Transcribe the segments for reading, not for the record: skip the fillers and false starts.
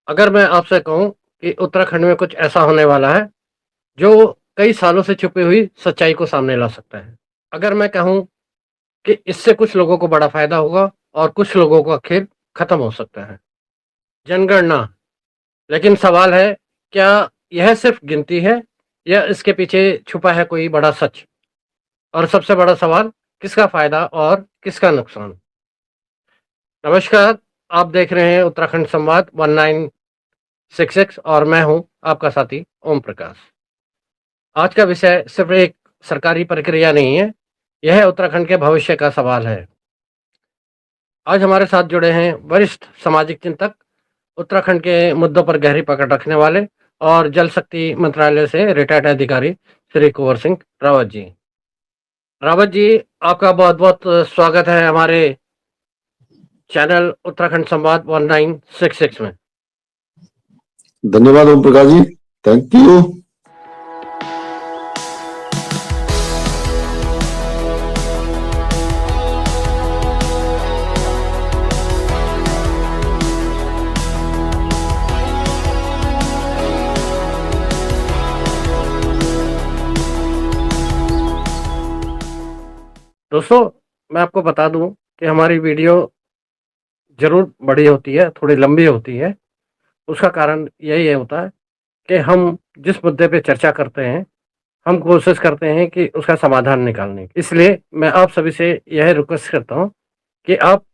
अगर मैं आपसे कहूँ कि उत्तराखंड में कुछ ऐसा होने वाला है, जो कई सालों से छुपी हुई सच्चाई को सामने ला सकता है। अगर मैं कहूँ कि इससे कुछ लोगों को बड़ा फ़ायदा होगा और कुछ लोगों का खेल खत्म हो सकता है। जनगणना, लेकिन सवाल है, क्या यह सिर्फ़ गिनती है या इसके पीछे छुपा है कोई बड़ा सच? और सबसे बड़ा सवाल, किसका फ़ायदा और किसका नुकसान? नमस्कार, आप देख रहे हैं उत्तराखंड संवाद 1966 और मैं हूँ आपका साथी ओम प्रकाश। आज का विषय सिर्फ एक सरकारी प्रक्रिया नहीं है, यह उत्तराखंड के भविष्य का सवाल है। आज हमारे साथ जुड़े हैं वरिष्ठ सामाजिक चिंतक, उत्तराखंड के मुद्दों पर गहरी पकड़ रखने वाले और जल शक्ति मंत्रालय से रिटायर्ड अधिकारी श्री कुंवर सिंह रावत जी। रावत जी, आपका बहुत-बहुत स्वागत है हमारे चैनल उत्तराखंड संवाद 1966 में। धन्यवाद ओम प्रकाश जी, थैंक यू। दोस्तों, मैं आपको बता दूं कि हमारी वीडियो ज़रूर बड़ी होती है, थोड़ी लंबी होती है। उसका कारण यही है होता है कि हम जिस मुद्दे पे चर्चा करते हैं, हम कोशिश करते हैं कि उसका समाधान निकालने की। इसलिए मैं आप सभी से यह रिक्वेस्ट करता हूँ कि आप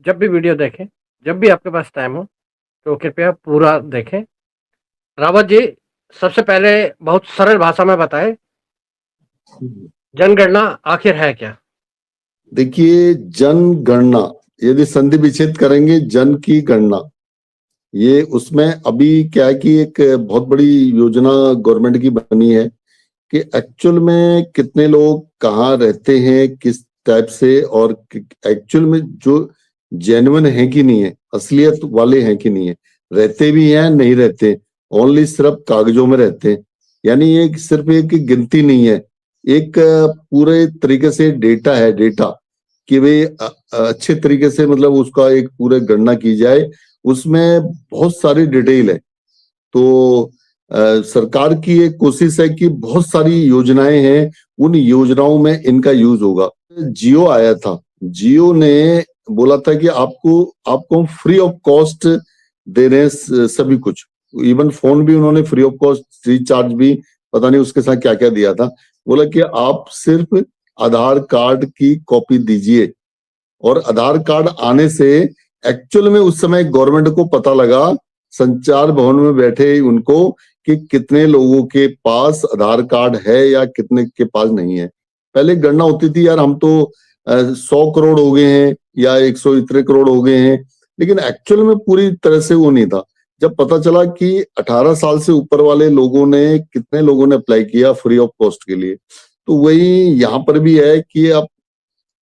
जब भी वीडियो देखें, जब भी आपके पास टाइम हो, तो कृपया पूरा देखें। रावत जी, सबसे पहले बहुत सरल भाषा में बताएँ, जनगणना आखिर है क्या? देखिए, जनगणना यदि संधि विच्छेद करेंगे, जन की गणना, ये उसमें अभी क्या है कि एक बहुत बड़ी योजना गवर्नमेंट की बनी है कि एक्चुअल में कितने लोग कहाँ रहते हैं, किस टाइप से, और एक्चुअल में जो जेन्युइन है कि नहीं है, असलियत वाले हैं कि नहीं है, रहते भी हैं नहीं रहते, ओनली सिर्फ कागजों में रहते हैं। यानी ये सिर्फ एक गिनती नहीं है, एक पूरे तरीके से डेटा है, डेटा कि भाई अच्छे तरीके से मतलब उसका एक पूरे गणना की जाए, उसमें बहुत सारी डिटेल है। तो सरकार की एक कोशिश है कि बहुत सारी योजनाएं हैं, उन योजनाओं में इनका यूज होगा। जियो आया था, जियो ने बोला था कि आपको हम फ्री ऑफ कॉस्ट दे रहे हैं सभी कुछ, इवन फोन भी उन्होंने फ्री ऑफ कॉस्ट, रिचार्ज भी, पता नहीं उसके साथ क्या क्या दिया था। बोला कि आप सिर्फ आधार कार्ड की कॉपी दीजिए, और आधार कार्ड आने से एक्चुअल में उस समय गवर्नमेंट को पता लगा, संचार भवन में बैठे उनको, कि कितने लोगों के पास आधार कार्ड है या कितने के पास नहीं है। पहले गणना होती थी यार, हम तो 100 करोड़ हो गए हैं या 100 इतने करोड़ हो गए हैं, लेकिन एक्चुअल में पूरी तरह से वो नहीं था। जब पता चला कि 18 साल से ऊपर वाले लोगों ने, कितने लोगों ने अप्लाई किया फ्री ऑफ कॉस्ट के लिए, तो वही यहाँ पर भी है कि अब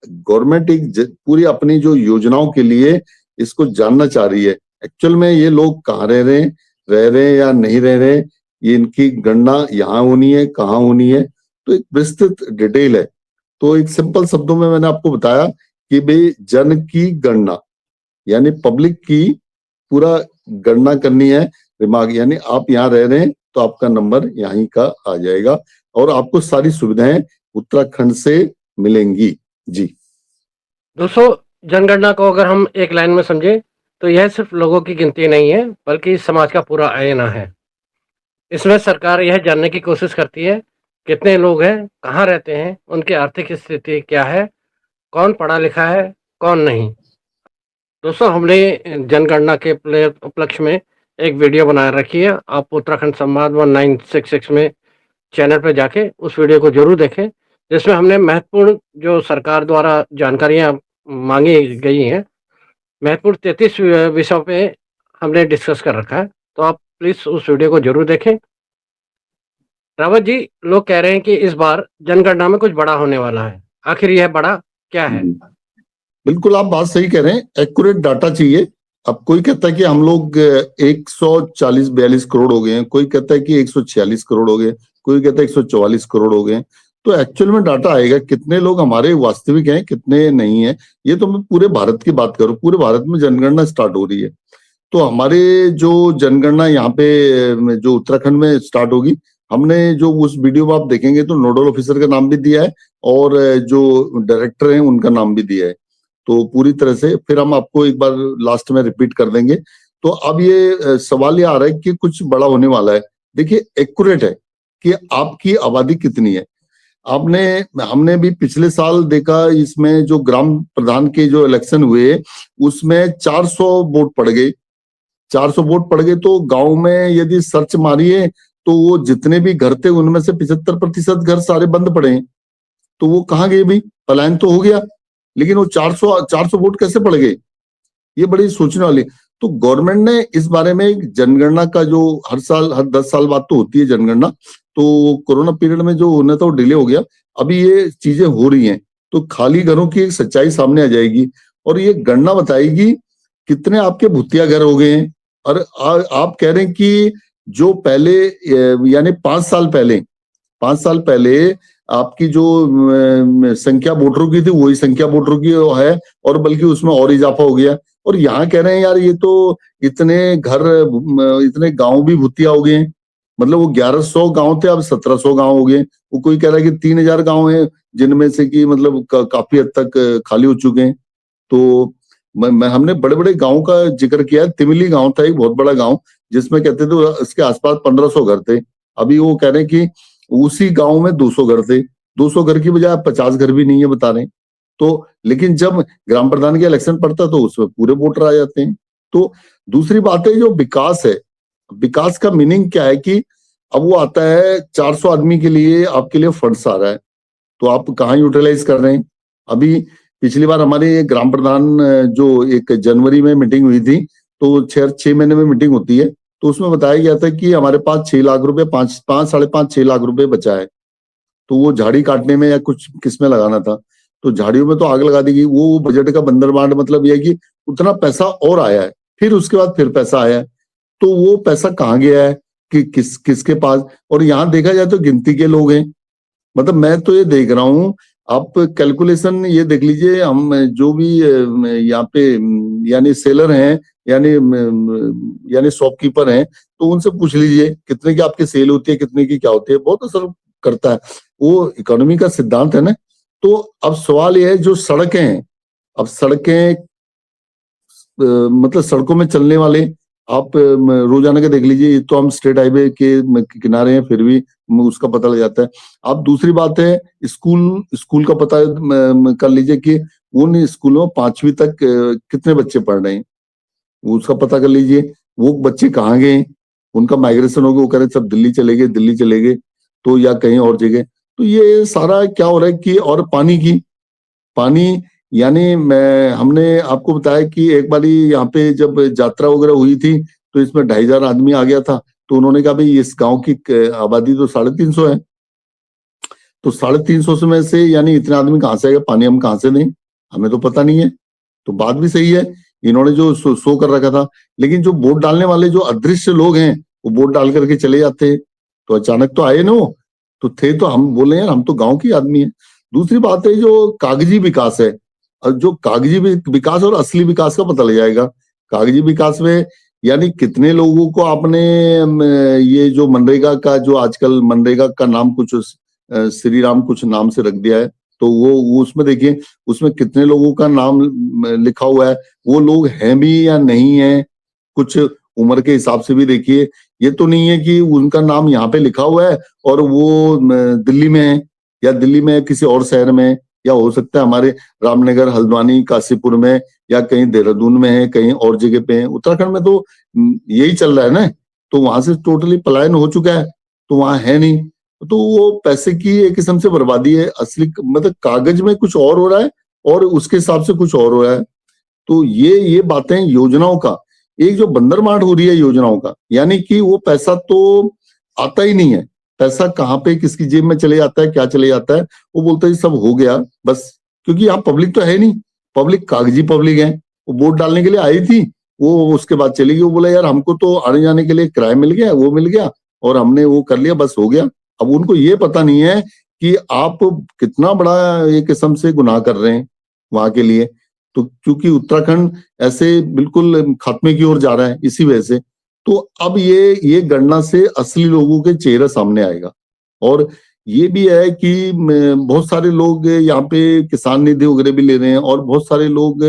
गवर्नमेंट एक पूरी अपनी जो योजनाओं के लिए इसको जानना चाह रही है, एक्चुअल में ये लोग कहाँ रह रहे हैं या नहीं रह रहे हैं, ये इनकी गणना यहाँ होनी है, कहाँ होनी है, तो एक विस्तृत डिटेल है। तो एक सिंपल शब्दों में मैंने आपको बताया कि भाई जन की गणना यानी पब्लिक की पूरा गणना करनी है, दिमाग, यानी आप यहाँ रह रहे हैं तो आपका नंबर यहीं का आ जाएगा और आपको सारी सुविधाएं उत्तराखंड से मिलेंगी। जी दोस्तों, जनगणना को अगर हम एक लाइन में समझें, तो यह सिर्फ लोगों की गिनती नहीं है, बल्कि समाज का पूरा आईना है। इसमें सरकार यह जानने की कोशिश करती है, कितने लोग हैं, कहाँ रहते हैं, उनकी आर्थिक स्थिति क्या है, कौन पढ़ा लिखा है, कौन नहीं। दोस्तों, हमने जनगणना के उपलक्ष्य में एक वीडियो बना रखी है। आप उत्तराखंड संवाद 1966 में चैनल पे जाके उस वीडियो को ज़रूर देखें, जिसमें हमने महत्वपूर्ण जो सरकार द्वारा जानकारियाँ माँगी गई हैं, महत्वपूर्ण 33 विषयों पे हमने डिस्कस कर रखा है। तो आप प्लीज़ उस वीडियो को ज़रूर देखें। रावत जी, लोग कह रहे हैं कि इस बार जनगणना में कुछ बड़ा होने वाला है। आखिर यह बड़ा क्या है? बिल्कुल, आप बात सही कह रहे हैं, एक्यूरेट डाटा चाहिए। अब कोई कहता है कि हम लोग 140-42 करोड़ हो गए हैं, कोई कहता है कि 146 करोड़ हो गए, कोई कहता है 144 करोड़ हो गए। तो एक्चुअल में डाटा आएगा कितने लोग हमारे वास्तविक हैं, कितने नहीं है। ये तो मैं पूरे भारत की बात करूं, पूरे भारत में जनगणना स्टार्ट हो रही है। तो हमारे जो जनगणना यहाँ पे जो उत्तराखंड में स्टार्ट होगी, हमने जो उस वीडियो में आप देखेंगे तो नोडल ऑफिसर का नाम भी दिया है और जो डायरेक्टर हैं उनका नाम भी दिया है। तो पूरी तरह से फिर हम आपको एक बार लास्ट में रिपीट कर देंगे। तो अब ये सवाल ये आ रहा है कि कुछ बड़ा होने वाला है। देखिए एक्यूरेट है कि आपकी आबादी कितनी है। हमने भी पिछले साल देखा, इसमें जो ग्राम प्रधान के जो इलेक्शन हुए उसमें 400 वोट पड़ गए। 400 वोट पड़ गए तो गांव में यदि सर्च मारिए तो वो जितने भी घर थे उनमें से 75% घर सारे बंद पड़े हैं। तो वो कहाँ गए भाई? पलायन तो हो गया, लेकिन वो 400 वोट कैसे पड़ गए? ये बड़ी सोचने वाली। तो गवर्नमेंट ने इस बारे में एक जनगणना का जो हर साल हर 10 साल बाद तो होती है जनगणना, तो कोरोना पीरियड में जो होना था वो डिले हो गया। अभी ये चीजें हो रही हैं तो खाली घरों की एक सच्चाई सामने आ जाएगी और ये गणना बताएगी कितने आपके भूतिया घर हो गए हैं। और आप कह रहे हैं कि जो पहले यानी 5 साल पहले आपकी जो संख्या वोटरों की थी वही संख्या वोटरों की है और बल्कि उसमें और इजाफा हो गया। और यहाँ कह रहे हैं यार ये तो इतने घर इतने गांव भी भूतिया हो गए हैं। मतलब वो 1100 गांव थे, अब 1700 गांव हो गए। वो कोई कह रहा है कि 3000 गांव हैं जिनमें से कि मतलब काफी हद तक खाली हो चुके हैं। तो हमने बड़े बड़े गांव का जिक्र किया है। तिमिली गांव था एक बहुत बड़ा गांव जिसमें कहते थे इसके आसपास 1500 घर थे। अभी वो कह रहे हैं कि उसी गांव में 200 घर थे। 200 घर की बजाय 50 घर भी नहीं है बता रहे हैं। तो लेकिन जब ग्राम प्रधान के इलेक्शन पड़ता तो उसमें पूरे वोटर आ जाते हैं। तो दूसरी बात है जो विकास है, विकास का मीनिंग क्या है कि अब वो आता है 400 आदमी के लिए आपके लिए फंड्स आ रहा है तो आप कहाँ यूटिलाइज कर रहे हैं? अभी पिछली बार हमारे ग्राम प्रधान जो एक जनवरी में मीटिंग हुई थी तो 6 महीने में मीटिंग होती है तो उसमें बताया गया था कि हमारे पास 6 लाख रुपए 5.5 लाख रुपए बचा है। तो वो झाड़ी काटने में या कुछ किसमें लगाना था तो झाड़ियों में तो आग लगा दी गई। वो बजट का बंदरबांट मतलब यह है कि उतना पैसा और आया है, फिर उसके बाद फिर पैसा आया है। तो वो पैसा कहाँ गया है कि किसके पास? और यहाँ देखा जाए तो गिनती के लोग हैं। मतलब मैं तो ये देख रहा हूँ, आप कैलकुलेशन ये देख लीजिए, हम जो भी यहाँ पे यानी सेलर हैं यानी शॉपकीपर हैं तो उनसे पूछ लीजिए कितने की आपकी सेल होती है, कितने की क्या होती है, बहुत असर करता है। वो इकोनॉमी का सिद्धांत है ना। तो अब सवाल ये है जो सड़कें हैं, अब सड़कें मतलब सड़कों में चलने वाले आप रोजाना के देख लीजिए, ये तो हम स्टेट हाईवे के किनारे हैं फिर भी उसका पता लग जाता है। आप दूसरी बात है स्कूल का पता कर लीजिए कि उन स्कूलों में 5वीं तक कितने बच्चे पढ़ रहे हैं, उसका पता कर लीजिए। वो बच्चे कहाँ गए, उनका माइग्रेशन हो गया, वो कह रहे सब दिल्ली चले गए तो या कहीं और जगह। तो ये सारा क्या हो रहा है कि और पानी यानी हमने आपको बताया कि एक बारी यहाँ पे जब यात्रा वगैरह हुई थी तो इसमें 2500 आदमी आ गया था तो उन्होंने कहा भाई इस गांव की आबादी तो 350 है, तो 350 में से यानी इतने आदमी कहाँ से आएगा, पानी हम कहाँ से दें, हमें तो पता नहीं है। तो बात भी सही है, इन्होंने जो शो कर रखा था। लेकिन जो वोट डालने वाले जो अदृश्य लोग हैं वो वोट डाल करके चले जाते हैं। तो अचानक तो आए ना वो, तो थे तो हम बोले यार हम तो गांव के आदमी हैं। दूसरी बात है जो कागजी विकास है, और जो कागजी विकास और असली विकास का पता लग जाएगा। कागजी विकास में यानी कितने लोगों को आपने ये जो मनरेगा का जो आजकल मनरेगा का नाम कुछ श्री राम कुछ नाम से रख दिया है, तो वो उसमें देखिए उसमें कितने लोगों का नाम लिखा हुआ है, वो लोग हैं भी या नहीं है। कुछ उम्र के हिसाब से भी देखिए, ये तो नहीं है कि उनका नाम यहाँ पे लिखा हुआ है और वो दिल्ली में है या दिल्ली में किसी और शहर में, या हो सकता है हमारे रामनगर, हल्द्वानी, काशीपुर में या कहीं देहरादून में है, कहीं और जगह पे है। उत्तराखंड में तो यही चल रहा है ना, तो वहां से टोटली पलायन हो चुका है, तो वहां है नहीं। तो वो पैसे की एक किस्म से बर्बादी है। असली मतलब कागज में कुछ और हो रहा है और उसके हिसाब से कुछ और हो रहा है। तो ये बातें योजनाओं का एक जो बंदरमाट हो रही है योजनाओं का, यानी कि वो पैसा तो आता ही नहीं है। पैसा कहाँ पे किसकी जेब में चले जाता है, क्या चले जाता है, वो बोलता है सब हो गया बस। क्योंकि यहाँ पब्लिक तो है नहीं, पब्लिक कागजी पब्लिक है। वो वोट डालने के लिए आई थी, वो उसके बाद चली गई। वो बोला यार हमको तो आने जाने के लिए किराया मिल गया, वो मिल गया और हमने वो कर लिया, बस हो गया। अब उनको ये पता नहीं है कि आप कितना बड़ा एक किस्म से गुनाह कर रहे हैं वहां के लिए। तो क्योंकि उत्तराखंड ऐसे बिल्कुल खात्मे की ओर जा रहा है इसी वजह से, तो अब ये गणना से असली लोगों के चेहरा सामने आएगा। और ये भी है कि बहुत सारे लोग यहाँ पे किसान निधि वगैरह भी ले रहे हैं, और बहुत सारे लोग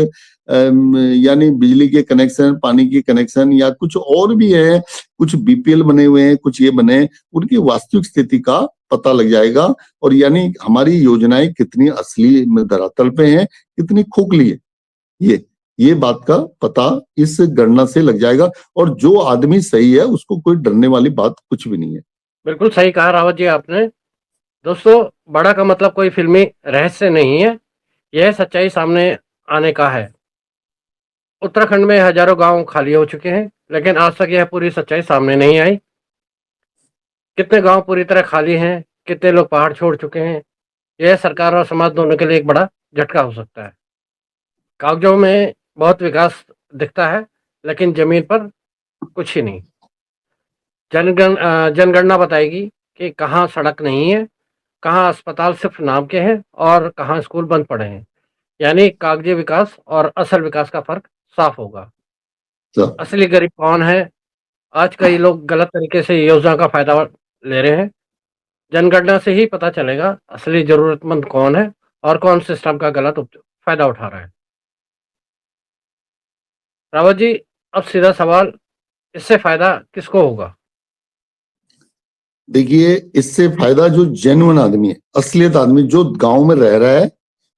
यानी बिजली के कनेक्शन, पानी के कनेक्शन, या कुछ और भी है, कुछ बीपीएल बने हुए हैं, कुछ ये बने, उनकी वास्तविक स्थिति का पता लग जाएगा। और यानी हमारी योजनाएं कितनी असली धरातल पे हैं, कितनी खोखली है, ये बात का पता इस गणना से लग जाएगा। और जो आदमी सही है उसको कोई डरने वाली बात कुछ भी नहीं है। बिल्कुल सही कहा रावत जी आपने। दोस्तों, बड़ा का मतलब कोई फिल्मी रहस्य नहीं है, यह सच्चाई सामने आने का है। उत्तराखंड में हजारों गांव खाली हो चुके हैं, लेकिन आज तक यह पूरी सच्चाई सामने नहीं आई। कितने गांव पूरी तरह खाली हैं, कितने लोग पहाड़ छोड़ चुके हैं, यह सरकार और समाज दोनों के लिए एक बड़ा झटका हो सकता है। कागजों में बहुत विकास दिखता है, लेकिन जमीन पर कुछ ही नहीं। जनगणना बताएगी कि कहाँ सड़क नहीं है, कहाँ अस्पताल सिर्फ नाम के हैं, और कहाँ स्कूल बंद पड़े हैं। यानी कागजी विकास और असल विकास का फर्क साफ होगा। तो असली गरीब कौन है? आज कई लोग गलत तरीके से योजना का फायदा ले रहे हैं। जनगणना से ही पता चलेगा असली जरूरतमंद कौन है और कौन सिस्टम का गलत फायदा उठा रहा है। रावत जी, अब सीधा सवाल, इससे फायदा किसको होगा? देखिए, इससे फायदा जो जेन्युइन आदमी है, असलियत आदमी जो गांव में रह रहा है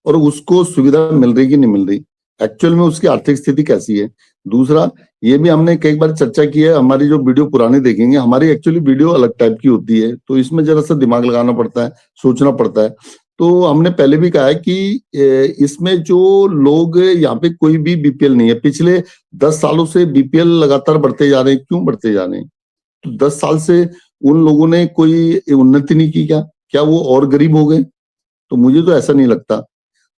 और उसको सुविधा मिल रही कि नहीं मिल रही, एक्चुअल में उसकी आर्थिक स्थिति कैसी है। दूसरा, ये भी हमने कई बार चर्चा की है, हमारी जो वीडियो पुराने देखेंगे, हमारी एक्चुअली वीडियो अलग टाइप की होती है, तो इसमें जरा सा दिमाग लगाना पड़ता है, सोचना पड़ता है। तो हमने पहले भी कहा है कि इसमें जो लोग यहाँ पे कोई भी बीपीएल नहीं है, पिछले 10 सालों से बीपीएल लगातार बढ़ते जा रहे हैं। क्यों बढ़ते जा रहे हैं? तो 10 साल से उन लोगों ने कोई उन्नति नहीं की क्या वो और गरीब हो गए? तो मुझे तो ऐसा नहीं लगता।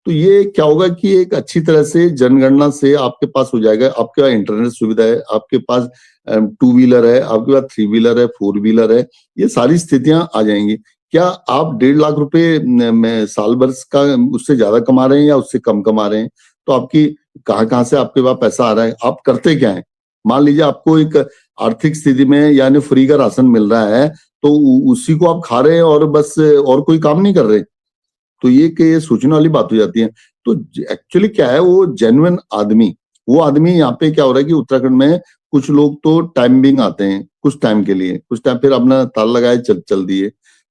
तो ये क्या होगा कि एक अच्छी तरह से जनगणना से आपके पास हो जाएगा, आपके पास इंटरनेट सुविधा है, आपके पास 2 व्हीलर है, आपके पास 3 व्हीलर है, 4 व्हीलर है, ये सारी स्थितियां आ जाएंगी। क्या आप 1.5 लाख रुपए में साल भर का उससे ज्यादा कमा रहे हैं या उससे कम कमा रहे हैं? तो आपकी कहाँ से आपके पास पैसा आ रहा है? आप करते क्या है? मान लीजिए आपको एक आर्थिक स्थिति में यानी फ्री का राशन मिल रहा है, तो उसी को आप खा रहे हैं और बस और कोई काम नहीं कर रहे। तो ये सोचने वाली बात हो जाती है। तो एक्चुअली क्या है, वो जेन्युइन आदमी, वो आदमी यहाँ पे क्या हो रहा है कि उत्तराखंड में कुछ लोग तो टाइम बिंग आते हैं, कुछ टाइम के लिए, कुछ टाइम फिर अपना ताला लगाए चल दिए।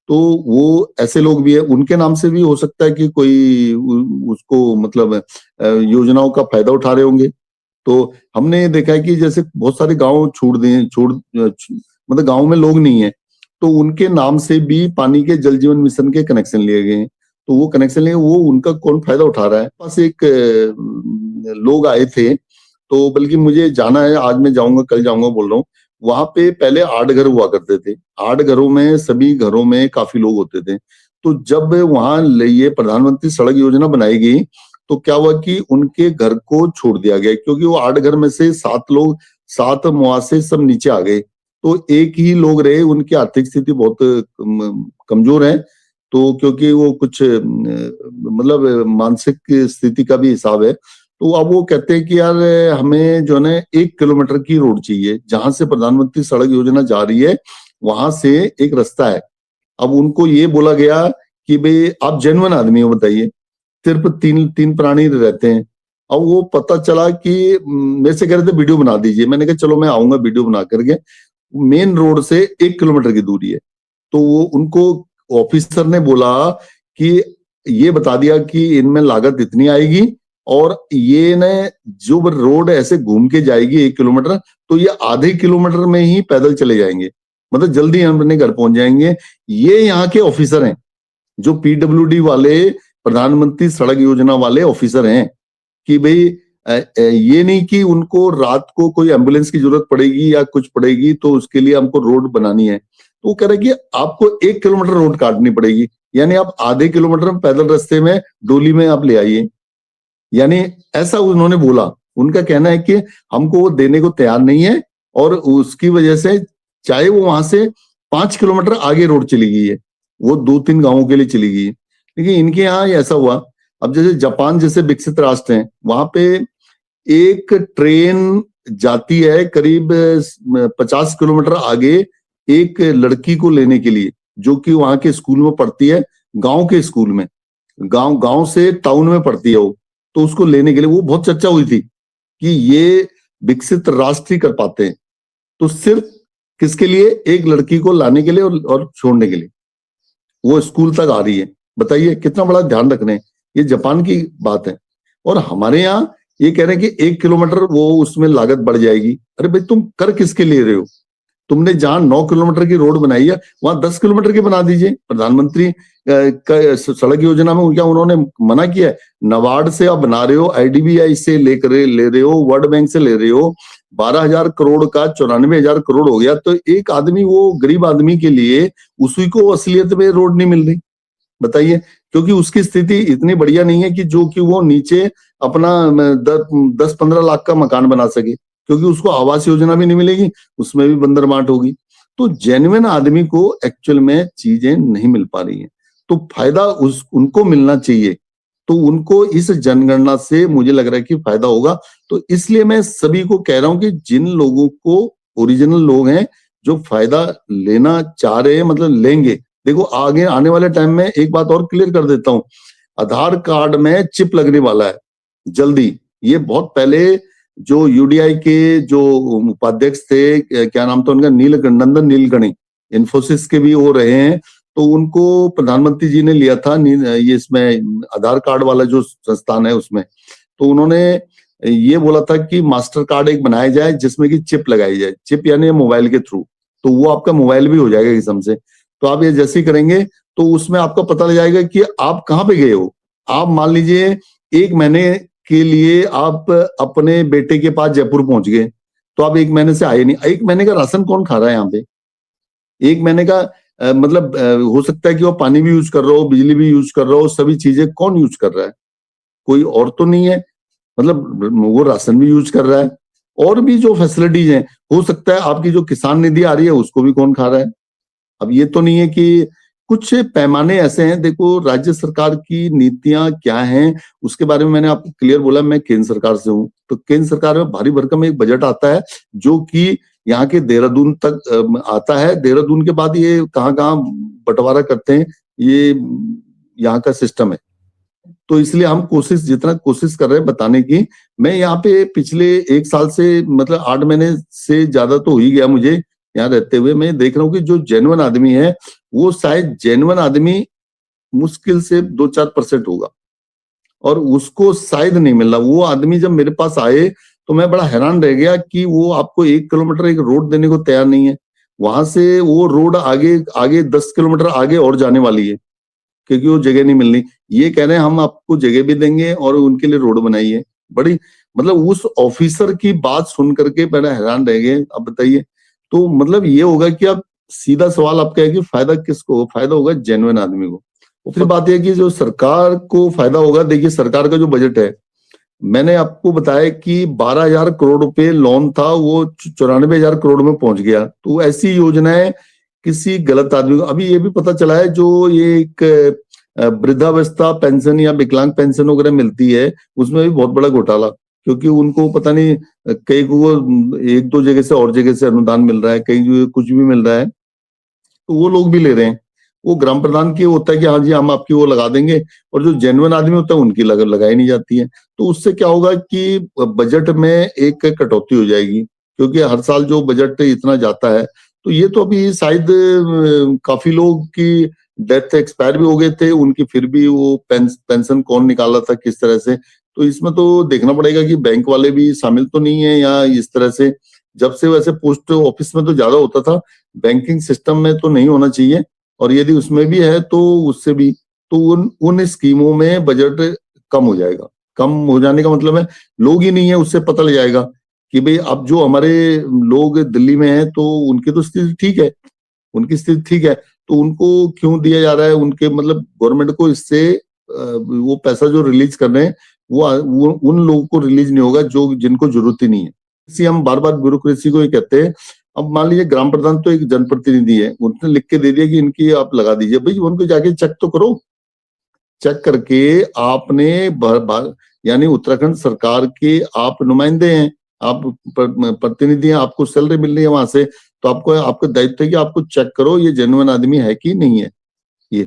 तो वो ऐसे लोग भी है, उनके नाम से भी हो सकता है कि कोई उसको मतलब योजनाओं का फायदा उठा रहे होंगे। तो हमने ये देखा है कि जैसे बहुत सारे गांव मतलब गांव में लोग नहीं है, तो उनके नाम से भी पानी के जल जीवन मिशन के कनेक्शन लिए गए हैं। तो वो कनेक्शन लिए, वो उनका कौन फायदा उठा रहा है? पास एक लोग आए थे, तो बल्कि मुझे जाना है, आज मैं जाऊंगा, कल जाऊंगा बोल रहा हूँ। वहां पे पहले 8 घर हुआ करते थे, 8 घरों में सभी घरों में काफी लोग होते थे। तो जब वहां ये प्रधानमंत्री सड़क योजना बनाई गई, तो क्या हुआ कि उनके घर को छोड़ दिया गया, क्योंकि वो 8 घर में से 7 लोग, 7 मुआसे सब नीचे आ गए, तो एक ही लोग रहे। उनकी आर्थिक स्थिति बहुत कमजोर है, तो क्योंकि वो कुछ मतलब मानसिक स्थिति का भी हिसाब है। तो अब वो कहते हैं कि यार हमें जो है 1 किलोमीटर की रोड चाहिए, जहां से प्रधानमंत्री सड़क योजना जा रही है वहां से एक रास्ता है। अब उनको ये बोला गया कि भाई आप जेन्युइन आदमी हो, बताइए, सिर्फ 3 प्राणी रहते हैं। अब वो पता चला कि मेरे से कह रहे थे वीडियो बना दीजिए, मैंने कहा चलो मैं आऊंगा वीडियो बना करके। मेन रोड से 1 किलोमीटर की दूरी है। तो वो उनको ऑफिसर ने बोला कि ये बता दिया कि इनमें लागत इतनी आएगी, और ये न जो रोड ऐसे घूम के जाएगी 1 किलोमीटर, तो ये आधे किलोमीटर में ही पैदल चले जाएंगे, मतलब जल्दी हम अपने घर पहुंच जाएंगे। ये यहाँ के ऑफिसर हैं, जो पीडब्ल्यूडी वाले, प्रधानमंत्री सड़क योजना वाले ऑफिसर हैं, कि भाई ये नहीं कि उनको रात को कोई एम्बुलेंस की जरूरत पड़ेगी या कुछ पड़ेगी तो उसके लिए हमको रोड बनानी है। तो वो कह रहे कि आपको 1 किलोमीटर रोड काटनी पड़ेगी, यानी आप आधे किलोमीटर पैदल रास्ते में डोली में आप ले आइए। यानी ऐसा उन्होंने बोला। उनका कहना है कि हमको वो देने को तैयार नहीं है, और उसकी वजह से चाहे वो वहां से 5 किलोमीटर आगे रोड चली गई है, वो 2-3 गांवों के लिए चली गई है, लेकिन इनके यहाँ ऐसा हुआ। अब जैसे जापान जैसे विकसित राष्ट्र हैं, वहां पे एक ट्रेन जाती है करीब 50 किलोमीटर आगे एक लड़की को लेने के लिए, जो कि वहां के स्कूल में पढ़ती है, गांव के स्कूल में, गांव गांव से टाउन में पढ़ती है वो। तो उसको लेने के लिए वो बहुत चर्चा हुई थी कि ये विकसित राष्ट्र ही कर पाते हैं। तो सिर्फ किसके लिए? एक लड़की को लाने के लिए और छोड़ने के लिए वो स्कूल तक आ रही है। बताइए कितना बड़ा ध्यान रख रहे हैं। ये जापान की बात है। और हमारे यहाँ ये कह रहे हैं कि 1 किलोमीटर वो उसमें लागत बढ़ जाएगी। अरे भाई, तुम कर किसके ले रहे हो? तुमने जहां 9 किलोमीटर की रोड बनाई है वहां 10 किलोमीटर की बना दीजिए। प्रधानमंत्री सड़क योजना में क्या उन्होंने मना किया है? नाबार्ड से आप बना रहे हो, आईडीबीआई से लेकर ले रहे हो, वर्ल्ड बैंक से ले रहे हो, 12,000 करोड़ का 94,000 करोड़ हो गया। तो एक आदमी, वो गरीब आदमी के लिए उसी को असलियत में रोड नहीं मिल रही। बताइए, क्योंकि उसकी स्थिति इतनी बढ़िया नहीं है कि जो कि वो नीचे अपना 10-15 लाख का मकान बना सके, क्योंकि उसको आवास योजना भी नहीं मिलेगी, उसमें भी बंदरमाट होगी। तो जेन्युइन आदमी को एक्चुअल में चीजें नहीं मिल पा रही हैं, तो फायदा उनको मिलना चाहिए। तो उनको इस जनगणना से मुझे लग रहा है कि फायदा होगा। तो इसलिए मैं सभी को कह रहा हूं कि जिन लोगों को, ओरिजिनल लोग हैं जो फायदा लेना चाह रहे हैं, मतलब लेंगे। देखो, आगे आने वाले टाइम में एक बात और क्लियर कर देता हूं, आधार कार्ड में चिप लगने वाला है जल्दी। ये बहुत पहले जो यूडीआई के जो उपाध्यक्ष थे, क्या नाम था उनका, नंदन नीलकणी, इन्फोसिस के भी वो रहे हैं, तो उनको प्रधानमंत्री जी ने लिया था ये इसमें आधार कार्ड वाला जो संस्थान है उसमें। तो उन्होंने ये बोला था कि मास्टर कार्ड एक बनाया जाए जिसमें कि चिप लगाई जाए। चिप यानी मोबाइल के थ्रू, तो वो आपका मोबाइल भी हो जाएगा किस्म से। तो आप ये जैसे ही करेंगे तो उसमें आपको पता लग जाएगा कि आप कहाँ पे गए हो। आप मान लीजिए 1 महीने के लिए आप अपने बेटे के पास जयपुर पहुंच गए, तो आप 1 महीने से आए नहीं। 1 महीने का राशन कौन खा रहा है यहाँ पे? 1 महीने का मतलब हो सकता है कि वो पानी भी यूज कर रहा हो, बिजली भी यूज कर रहा हो, सभी चीजें कौन यूज कर रहा है? कोई और तो नहीं है। मतलब वो राशन भी यूज कर रहा है, और भी जो फैसिलिटीज हैं, हो सकता है आपकी जो किसान निधि आ रही है उसको भी कौन खा रहा है। अब ये तो नहीं है कि कुछ पैमाने ऐसे हैं। देखो, राज्य सरकार की नीतियां क्या हैं उसके बारे में मैंने आपको क्लियर बोला। मैं केंद्र सरकार से हूं, तो केंद्र सरकार में भारी भरकम एक बजट आता है जो कि यहाँ के देहरादून तक आता है। देहरादून के बाद ये कहाँ कहाँ बंटवारा करते हैं, ये यहाँ का सिस्टम है। तो इसलिए हम जितना कोशिश कर रहे हैं बताने की। मैं यहाँ पे पिछले 1 साल से, मतलब 8 महीने से ज्यादा तो हो ही गया मुझे यहाँ रहते हुए। मैं देख रहा हूँ कि जो जेन्युइन आदमी है, वो शायद जेन्युइन आदमी मुश्किल से 2-4% होगा, और उसको शायद नहीं मिल रहा। वो आदमी जब मेरे पास आए तो मैं बड़ा हैरान रह गया कि वो आपको 1 किलोमीटर एक रोड देने को तैयार नहीं है। वहां से वो रोड आगे आगे 10 किलोमीटर आगे और जाने वाली है, क्योंकि वो जगह नहीं मिलनी। ये कह रहे हैं हम आपको जगह भी देंगे और उनके लिए रोड बनाइए। बड़ी, मतलब उस ऑफिसर की बात सुन करके बड़ा हैरान रह गए। अब बताइए, तो मतलब ये होगा कि अब सीधा सवाल आपका है कि फायदा किसको? फायदा होगा जेन्युइन आदमी को। फिर बात यह कि जो सरकार को फायदा होगा, देखिए सरकार का जो बजट है, मैंने आपको बताया कि 12,000 करोड़ रुपए लोन था, वो 94,000 करोड़ में पहुंच गया। तो ऐसी योजनाएं किसी गलत आदमी को, अभी ये भी पता चला है जो ये एक वृद्धावस्था पेंशन या विकलांग पेंशन वगैरह मिलती है, उसमें भी बहुत बड़ा घोटाला, क्योंकि उनको पता नहीं, कई को 1-2 जगह से और जगह से अनुदान मिल रहा है, कहीं कुछ भी मिल रहा है, तो वो लोग भी ले रहे हैं। वो ग्राम प्रधान की होता है कि हाँ जी हम आपकी वो लगा देंगे, और जो जेन्युइन आदमी होता है उनकी लगाई नहीं जाती है। तो उससे क्या होगा कि बजट में एक कटौती हो जाएगी, क्योंकि हर साल जो बजट इतना जाता है। तो ये तो अभी शायद काफी लोग की डेथ एक्सपायर भी हो गए थे उनकी, फिर भी वो पेंशन कौन निकाला था किस तरह से। तो इसमें तो देखना पड़ेगा कि बैंक वाले भी शामिल तो नहीं है, या इस तरह से। जब से वैसे पोस्ट ऑफिस में तो ज्यादा होता था, बैंकिंग सिस्टम में तो नहीं होना चाहिए, और यदि उसमें भी है तो उससे भी, तो उन स्कीमों में बजट कम हो जाएगा। कम हो जाने का मतलब है लोग ही नहीं है, उससे पता लग जाएगा कि भाई अब जो हमारे लोग दिल्ली में हैं तो उनकी तो स्थिति ठीक है, उनकी स्थिति ठीक है, तो उनको क्यों दिया जा रहा है? उनके मतलब गवर्नमेंट को इससे वो पैसा जो रिलीज कर रहे हैं वो उन लोगों को रिलीज नहीं होगा जो जिनको जरूरत ही नहीं है। इसी हम बार बार ब्यूरोक्रेसी को ये कहते हैं। अब मान लीजिए ग्राम प्रधान तो एक जनप्रतिनिधि है, उसने लिख के दे दिया कि इनकी आप लगा दीजिए, भाई उनको जाके चेक तो करो। चेक करके आपने यानी उत्तराखंड सरकार के आप नुमाइंदे हैं, आप प्रतिनिधि हैं, आपको सैलरी मिल रही है वहां से, तो आपको आपका दायित्व है कि आपको चेक करो ये जेन्युइन आदमी है कि नहीं है। ये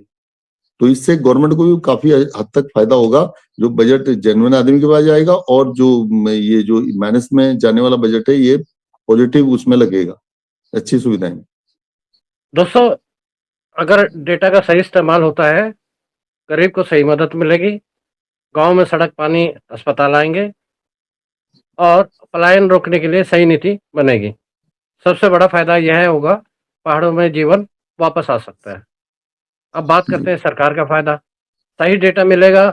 तो इससे गवर्नमेंट को भी काफी हद तक फायदा होगा, जो बजट जेन्युइन आदमी के पास जाएगा, और जो ये जो माइनस में जाने वाला बजट है ये पॉजिटिव उसमें लगेगा। अच्छी सुविधाएं। दोस्तों, अगर डेटा का सही इस्तेमाल होता है, गरीब को सही मदद मिलेगी, गांव में सड़क, पानी, अस्पताल आएंगे और पलायन रोकने के लिए सही नीति बनेगी। सबसे बड़ा फायदा यह होगा, पहाड़ों में जीवन वापस आ सकता है। अब बात करते हैं सरकार का फायदा। सही डेटा मिलेगा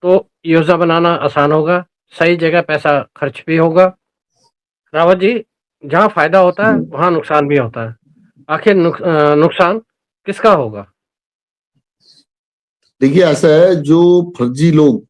तो योजना बनाना आसान होगा, सही जगह पैसा खर्च भी होगा। रावत जी, जहाँ फायदा होता है वहाँ नुकसान भी होता है। आखिर नुकसान किसका होगा? देखिए ऐसा है, जो फर्जी लोग,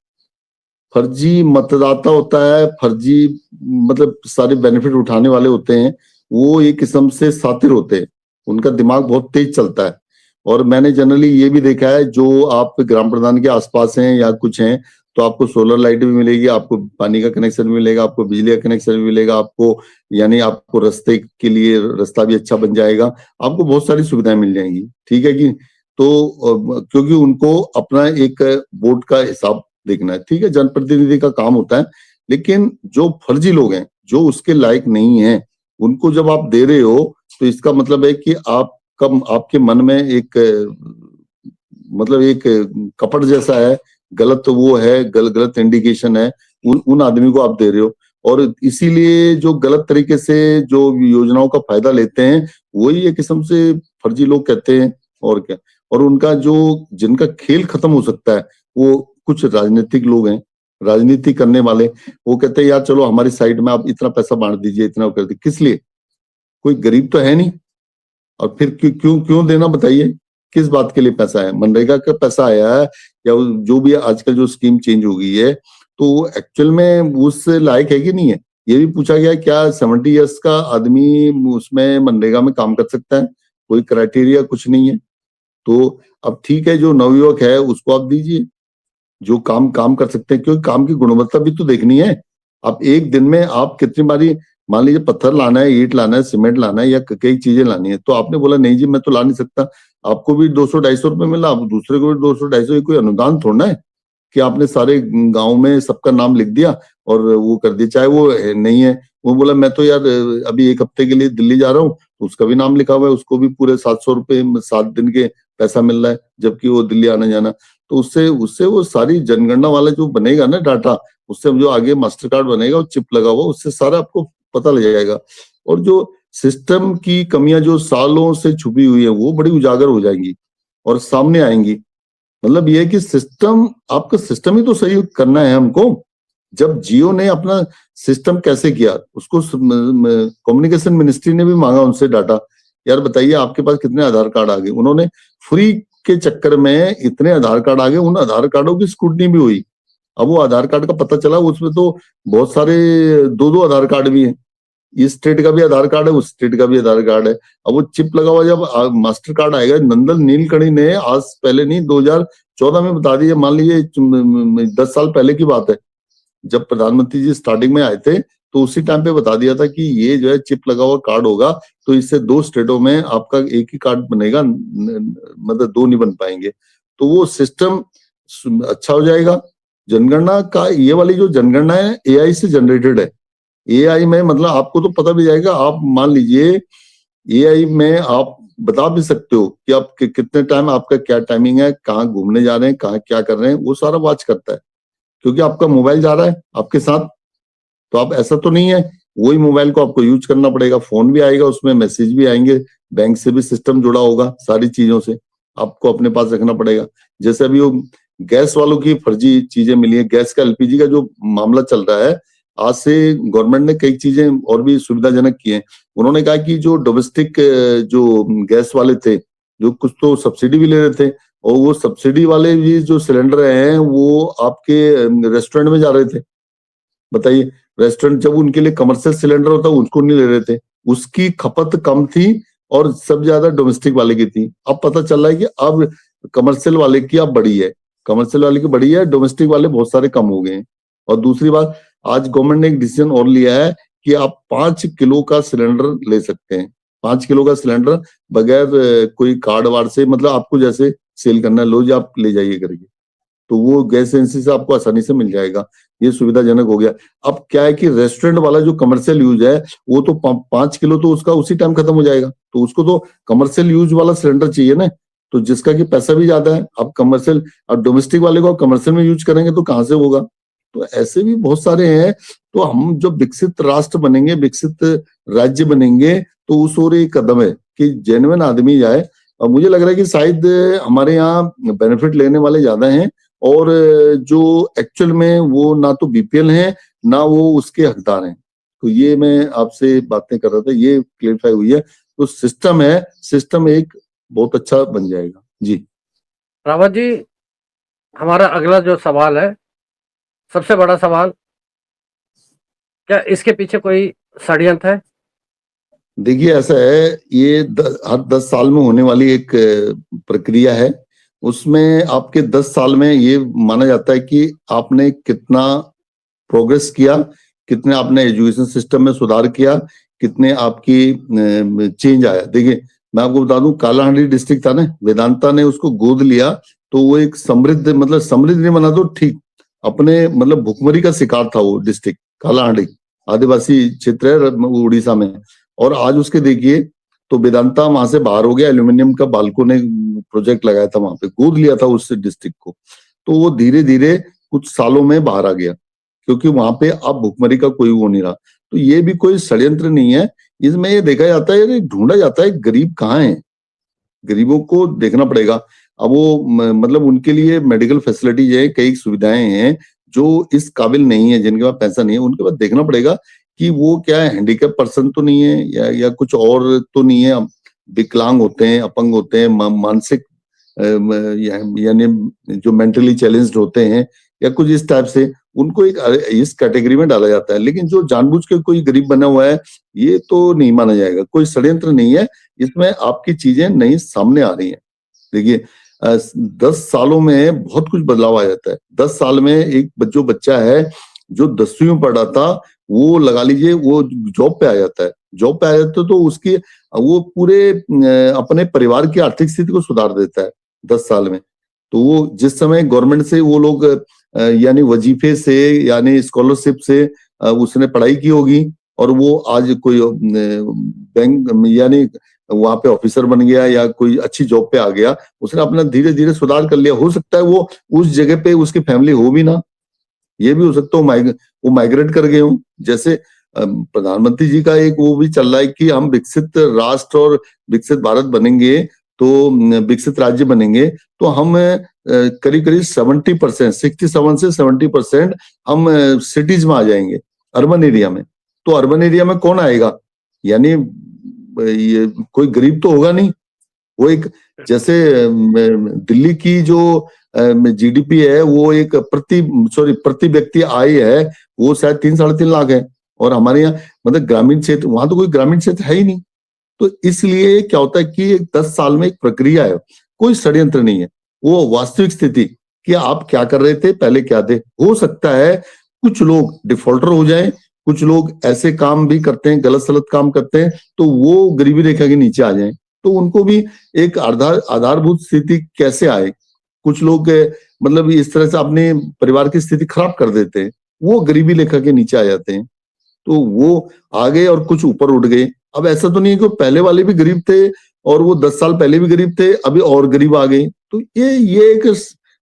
फर्जी मतदाता होता है, फर्जी मतलब सारे बेनिफिट उठाने वाले होते हैं, वो एक किस्म से सातिर होते हैं, उनका दिमाग बहुत तेज चलता है। और मैंने जनरली ये भी देखा है, जो आप ग्राम प्रधान के आसपास हैं या कुछ हैं, तो आपको सोलर लाइट भी मिलेगी, आपको पानी का कनेक्शन भी मिलेगा, आपको बिजली का कनेक्शन भी मिलेगा, आपको यानी आपको रास्ते के लिए रास्ता भी अच्छा बन जाएगा, आपको बहुत सारी सुविधाएं मिल जाएंगी। ठीक है कि तो क्योंकि उनको अपना एक वोट का हिसाब देखना है, ठीक है, जनप्रतिनिधि का काम होता है। लेकिन जो फर्जी लोग हैं, जो उसके लायक नहीं है, उनको जब आप दे रहे हो, तो इसका मतलब है कि आपके मन में एक मतलब एक कपट जैसा है, गलत वो है, गलत इंडिकेशन है, उन आदमी को आप दे रहे हो। और इसीलिए जो गलत तरीके से जो योजनाओं का फायदा लेते हैं, वही एक किस्म से फर्जी लोग कहते हैं। और क्या, और उनका जो जिनका खेल खत्म हो सकता है, वो कुछ राजनीतिक लोग हैं, राजनीति करने वाले, वो कहते हैं यार चलो हमारी साइड में आप इतना पैसा बांट दीजिए, इतना कर दीजिए। किस लिए? कोई गरीब तो है नहीं, और फिर क्यों क्यों देना बताइए? किस बात के लिए पैसा है? मनरेगा का पैसा आया है, या जो भी आजकल जो स्कीम चेंज हो गई है, तो एक्चुअल में उस लायक है कि नहीं है? ये भी पूछा गया, क्या 70 ईयर्स का आदमी उसमें मनरेगा में काम कर सकता है? कोई क्राइटेरिया कुछ नहीं है। तो अब ठीक है, जो नवयुवक है उसको आप दीजिए, जो काम कर सकते हैं, क्योंकि काम की गुणवत्ता भी तो देखनी है। आप एक दिन में आप कितनी बारी, मान लीजिए पत्थर लाना है, ईंट लाना है, सीमेंट लाना है, या कई चीजें लानी है, तो आपने बोला नहीं जी मैं तो ला नहीं सकता, आपको भी 200-250 रुपए मिला, आप दूसरे को भी 200-250, कोई अनुदान थोड़ा है कि आपने सारे गांव में सबका नाम लिख दिया और वो कर दिया। चाहे वो नहीं है, वो बोला मैं तो यार अभी 1 हफ्ते के लिए दिल्ली जा रहा हूँ, तो उसका भी नाम लिखा हुआ है, उसको भी पूरे 700 रुपए 7 दिन के पैसा मिल रहा है, जबकि वो दिल्ली आना जाना। तो उससे उससे वो सारी जनगणना वाला जो बनेगा ना डाटा, उससे जो आगे मास्टर कार्ड बनेगा, वो चिप लगा हुआ, उससे सारा आपको पता लग जाएगा। और जो सिस्टम की कमियां जो सालों से छुपी हुई है, वो बड़ी उजागर हो जाएंगी और सामने आएंगी। मतलब ये है कि सिस्टम, आपका सिस्टम ही तो सही करना है हमको। जब जियो ने अपना सिस्टम कैसे किया, उसको कम्युनिकेशन मिनिस्ट्री ने भी मांगा उनसे डाटा, यार बताइए आपके पास कितने आधार कार्ड आ गए। उन्होंने फ्री के चक्कर में इतने आधार कार्ड आ गए, उन आधार कार्डों की स्क्रूटनी भी हुई। अब वो आधार कार्ड का पता चला उसमें तो बहुत सारे 2-2 आधार कार्ड भी हैं, इस स्टेट का भी आधार कार्ड है, उस स्टेट का भी आधार कार्ड है। अब वो चिप लगा हुआ जब मास्टर कार्ड आएगा, नंदन नीलकणी ने आज पहले नहीं 2014 में बता दिया, मान लीजिए 10 साल पहले की बात है, जब प्रधानमंत्री जी स्टार्टिंग में आए थे, तो उसी टाइम पे बता दिया था कि ये जो है चिप लगा हुआ कार्ड होगा, तो इससे 2 स्टेटों में आपका एक ही कार्ड बनेगा, मतलब 2 नहीं बन पाएंगे। तो वो सिस्टम अच्छा हो जाएगा। जनगणना का, ये वाली जो जनगणना है एआई से जनरेटेड है। एआई में मतलब आपको तो पता भी जाएगा, आप मान लीजिए एआई में आप बता भी सकते हो कि आप कितने टाइम, आपका क्या टाइमिंग है, कहाँ घूमने जा रहे हैं, कहाँ क्या कर रहे हैं, वो सारा वॉच करता है, क्योंकि आपका मोबाइल जा रहा है आपके साथ। तो आप, ऐसा तो नहीं है, वही मोबाइल को आपको यूज करना पड़ेगा, फोन भी आएगा, उसमें मैसेज भी आएंगे, बैंक से भी सिस्टम जुड़ा होगा, सारी चीजों से आपको अपने पास रखना पड़ेगा। जैसे अभी वो गैस वालों की फर्जी चीजें मिली है, गैस का एलपीजी का जो मामला चल रहा है, आज से गवर्नमेंट ने कई चीजें और भी सुविधाजनक की हैं। उन्होंने कहा कि जो डोमेस्टिक जो गैस वाले थे, जो कुछ तो सब्सिडी भी ले रहे थे, और वो सब्सिडी वाले भी जो सिलेंडर हैं वो आपके रेस्टोरेंट में जा रहे थे। बताइए, रेस्टोरेंट जब उनके लिए कमर्शियल सिलेंडर होता है उसको नहीं ले रहे थे, उसकी खपत कम थी और सब ज्यादा डोमेस्टिक वाले की थी। अब पता चल रहा है कि अब कमर्शियल वाले की अब बड़ी है, कमर्शियल वाले की बढ़ी है, डोमेस्टिक वाले बहुत सारे कम हो गए हैं। और दूसरी बात, आज गवर्नमेंट ने एक डिसीजन और लिया है कि आप 5 किलो का सिलेंडर ले सकते हैं। 5 किलो का सिलेंडर बगैर कोई कार्ड वार्ड से, मतलब आपको जैसे सेल करना है, लो जी आप ले जाइए करके, तो वो गैस एजेंसी से आपको आसानी से मिल जाएगा। ये सुविधाजनक हो गया। अब क्या है कि रेस्टोरेंट वाला जो कमर्शियल यूज है वो तो 5 किलो तो उसका उसी टाइम खत्म हो जाएगा, तो उसको तो कमर्शियल यूज वाला सिलेंडर चाहिए ना, तो जिसका कि पैसा भी ज्यादा है। अब कमर्शियल, अब डोमेस्टिक वाले को कमर्शियल में यूज करेंगे तो कहाँ से होगा। तो ऐसे भी बहुत सारे हैं। तो हम जब विकसित राष्ट्र बनेंगे, विकसित राज्य बनेंगे, तो उस ओर एक कदम है कि जेन्युइन आदमी जाए। और मुझे लग रहा है कि शायद हमारे यहाँ बेनिफिट लेने वाले ज्यादा हैं, और जो एक्चुअल में वो ना तो बीपीएल हैं ना वो उसके हकदार हैं। तो ये मैं आपसे बातें कर रहा था, ये क्लियरिफाई हुई है। तो सिस्टम है, सिस्टम एक बहुत अच्छा बन जाएगा। जी रावत जी, हमारा अगला जो सवाल है, सबसे बड़ा सवाल, क्या इसके पीछे कोई षड्यंत्र है? देखिए ऐसा है, ये हर 10 साल में होने वाली एक प्रक्रिया है। उसमें आपके 10 साल में ये माना जाता है कि आपने कितना प्रोग्रेस किया, कितने आपने एजुकेशन सिस्टम में सुधार किया, कितने आपकी चेंज आया। देखिए मैं आपको बता दूं, कालाहांडी डिस्ट्रिक्ट था ना, वेदांता ने उसको गोद लिया तो वो एक समृद्ध, मतलब समृद्ध नहीं बना तो ठीक, अपने मतलब भुखमरी का शिकार था वो डिस्ट्रिक्ट कालाहांडी, आदिवासी क्षेत्र है उड़ीसा में। और आज उसके देखिए तो वेदांता वहां से बाहर हो गया, एल्यूमिनियम का बाल्को ने प्रोजेक्ट लगाया था वहां पे, गोद लिया था उस डिस्ट्रिक्ट को, तो वो धीरे धीरे कुछ सालों में बाहर आ गया, क्योंकि वहां पे अब भुखमरी का कोई वो नहीं रहा। तो ये भी कोई षड्यंत्र नहीं है, इसमें ये देखा जाता है, ये ढूंढा जाता है गरीब कहाँ है, गरीबों को देखना पड़ेगा। अब वो मतलब उनके लिए मेडिकल फैसिलिटीज है, कई सुविधाएं हैं, जो इस काबिल नहीं है, जिनके पास पैसा नहीं है, उनके पास देखना पड़ेगा कि वो क्या है, हैंडीकैप पर्सन तो नहीं है, या कुछ और तो नहीं है, विकलांग होते हैं, अपंग होते हैं, मानसिक यानी जो मेंटली चैलेंज्ड होते हैं, या कुछ इस टाइप से, उनको एक इस कैटेगरी में डाला जाता है। लेकिन जो जानबूझ के कोई गरीब बना हुआ है, ये तो नहीं माना जाएगा, कोई षड्यंत्र नहीं है इसमें, आपकी चीजें नई सामने आ रही हैं। देखिए 10 सालों में बहुत कुछ बदलाव आ जाता है। 10 साल में एक जो बच्चा है जो 10वीं में पढ़ा था, वो लगा लीजिए वो जॉब पे आ जाता है, जॉब पे आ जाता है तो उसकी वो पूरे अपने परिवार की आर्थिक स्थिति को सुधार देता है 10 साल में। तो वो जिस समय गवर्नमेंट से वो लोग यानी वजीफे से यानी स्कॉलरशिप से उसने पढ़ाई की होगी, और वो आज कोई बैंक यानी वहां पे ऑफिसर बन गया या कोई अच्छी जॉब पे आ गया, उसने अपना धीरे धीरे सुधार कर लिया। हो सकता है वो उस जगह पे उसकी फैमिली हो भी ना, ये भी हो सकता है वो माइग्रेट कर गए हों। जैसे प्रधानमंत्री जी का एक वो भी चल रहा है कि हम विकसित राष्ट्र और विकसित भारत बनेंगे, तो विकसित राज्य बनेंगे, तो हम करीब करीब 70%, 67 से 70% हम सिटीज में आ जाएंगे, अर्बन एरिया में। तो अर्बन एरिया में कौन आएगा, यानी ये कोई गरीब तो होगा नहीं। वो एक जैसे दिल्ली की जो जीडीपी है, वो एक प्रति व्यक्ति आय है, वो शायद 3-3.5 लाख है, और हमारे यहाँ मतलब ग्रामीण क्षेत्र, वहां तो कोई ग्रामीण क्षेत्र है ही नहीं। तो इसलिए क्या होता है कि 10 साल में एक प्रक्रिया है, कोई षड्यंत्र नहीं है, वो वास्तविक स्थिति कि आप क्या कर रहे थे, पहले क्या थे। हो सकता है कुछ लोग डिफॉल्टर हो जाएं, कुछ लोग ऐसे काम भी करते हैं, गलत सलत काम करते हैं, तो वो गरीबी रेखा के नीचे आ जाएं, तो उनको भी एक आधारभूत स्थिति कैसे आए। कुछ लोग मतलब इस तरह से अपने परिवार की स्थिति खराब कर देते हैं, वो गरीबी रेखा के नीचे आ जाते हैं, तो वो आ गए और कुछ ऊपर उठ गए। अब ऐसा तो नहीं है कि पहले वाले भी गरीब थे और वो 10 साल पहले भी गरीब थे, अभी और गरीब आ गए। तो ये एक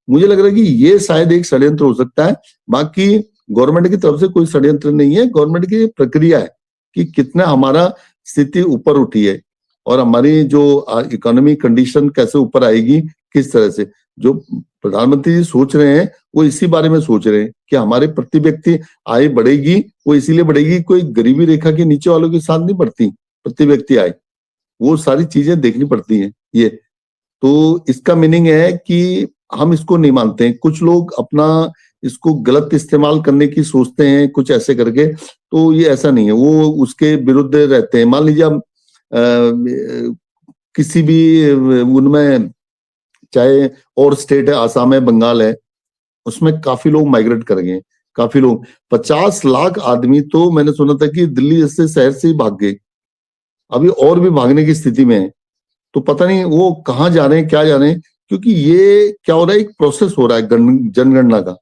मुझे लग रहा है कि ये शायद एक षड्यंत्र हो सकता है। बाकी गवर्नमेंट की तरफ से कोई षड्यंत्र नहीं है, गवर्नमेंट की प्रक्रिया है कि कितना हमारा स्थिति ऊपर उठी है, और हमारी जो इकोनॉमी कंडीशन कैसे ऊपर आएगी, किस तरह से। जो प्रधानमंत्री जी सोच रहे हैं वो इसी बारे में सोच रहे हैं कि हमारे प्रति व्यक्ति आय बढ़ेगी, वो इसीलिए बढ़ेगी, कोई गरीबी रेखा के नीचे वालों के साथ नहीं बढ़ती प्रति व्यक्ति आय, वो सारी चीजें देखनी पड़ती हैं। ये तो इसका मीनिंग है कि हम इसको नहीं मानते हैं, कुछ लोग अपना इसको गलत इस्तेमाल करने की सोचते हैं कुछ ऐसे करके, तो ये ऐसा नहीं है, वो उसके विरुद्ध रहते हैं। मान लीजिए किसी भी उनमें चाहे और स्टेट है, आसाम है, बंगाल है, उसमें काफी लोग माइग्रेट कर गए, काफी लोग 50 लाख आदमी तो मैंने सुना था कि दिल्ली जैसे शहर से ही भाग गए, अभी और भी भागने की स्थिति में है। तो पता नहीं वो कहाँ जा रहे हैं, क्या जा रहे हैं, क्योंकि ये क्या हो रहा है, एक प्रोसेस हो रहा है जनगणना का,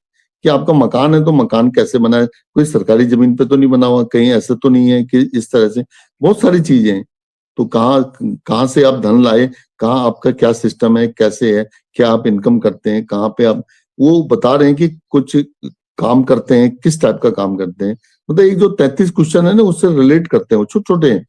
कि आपका मकान है तो मकान कैसे बना है, कोई सरकारी जमीन पे तो नहीं बना हुआ, कहीं ऐसा तो नहीं है कि इस तरह से, बहुत सारी चीजें हैं। तो कहाँ कहाँ से आप धन लाए, कहाँ आपका क्या सिस्टम है, कैसे है, क्या आप इनकम करते हैं, कहाँ पे आप, वो बता रहे हैं कि कुछ काम करते हैं, किस टाइप का काम करते हैं। मतलब एक जो 33 क्वेश्चन है ना, उससे रिलेट करते हैं, वो छोटे छोटे हैं,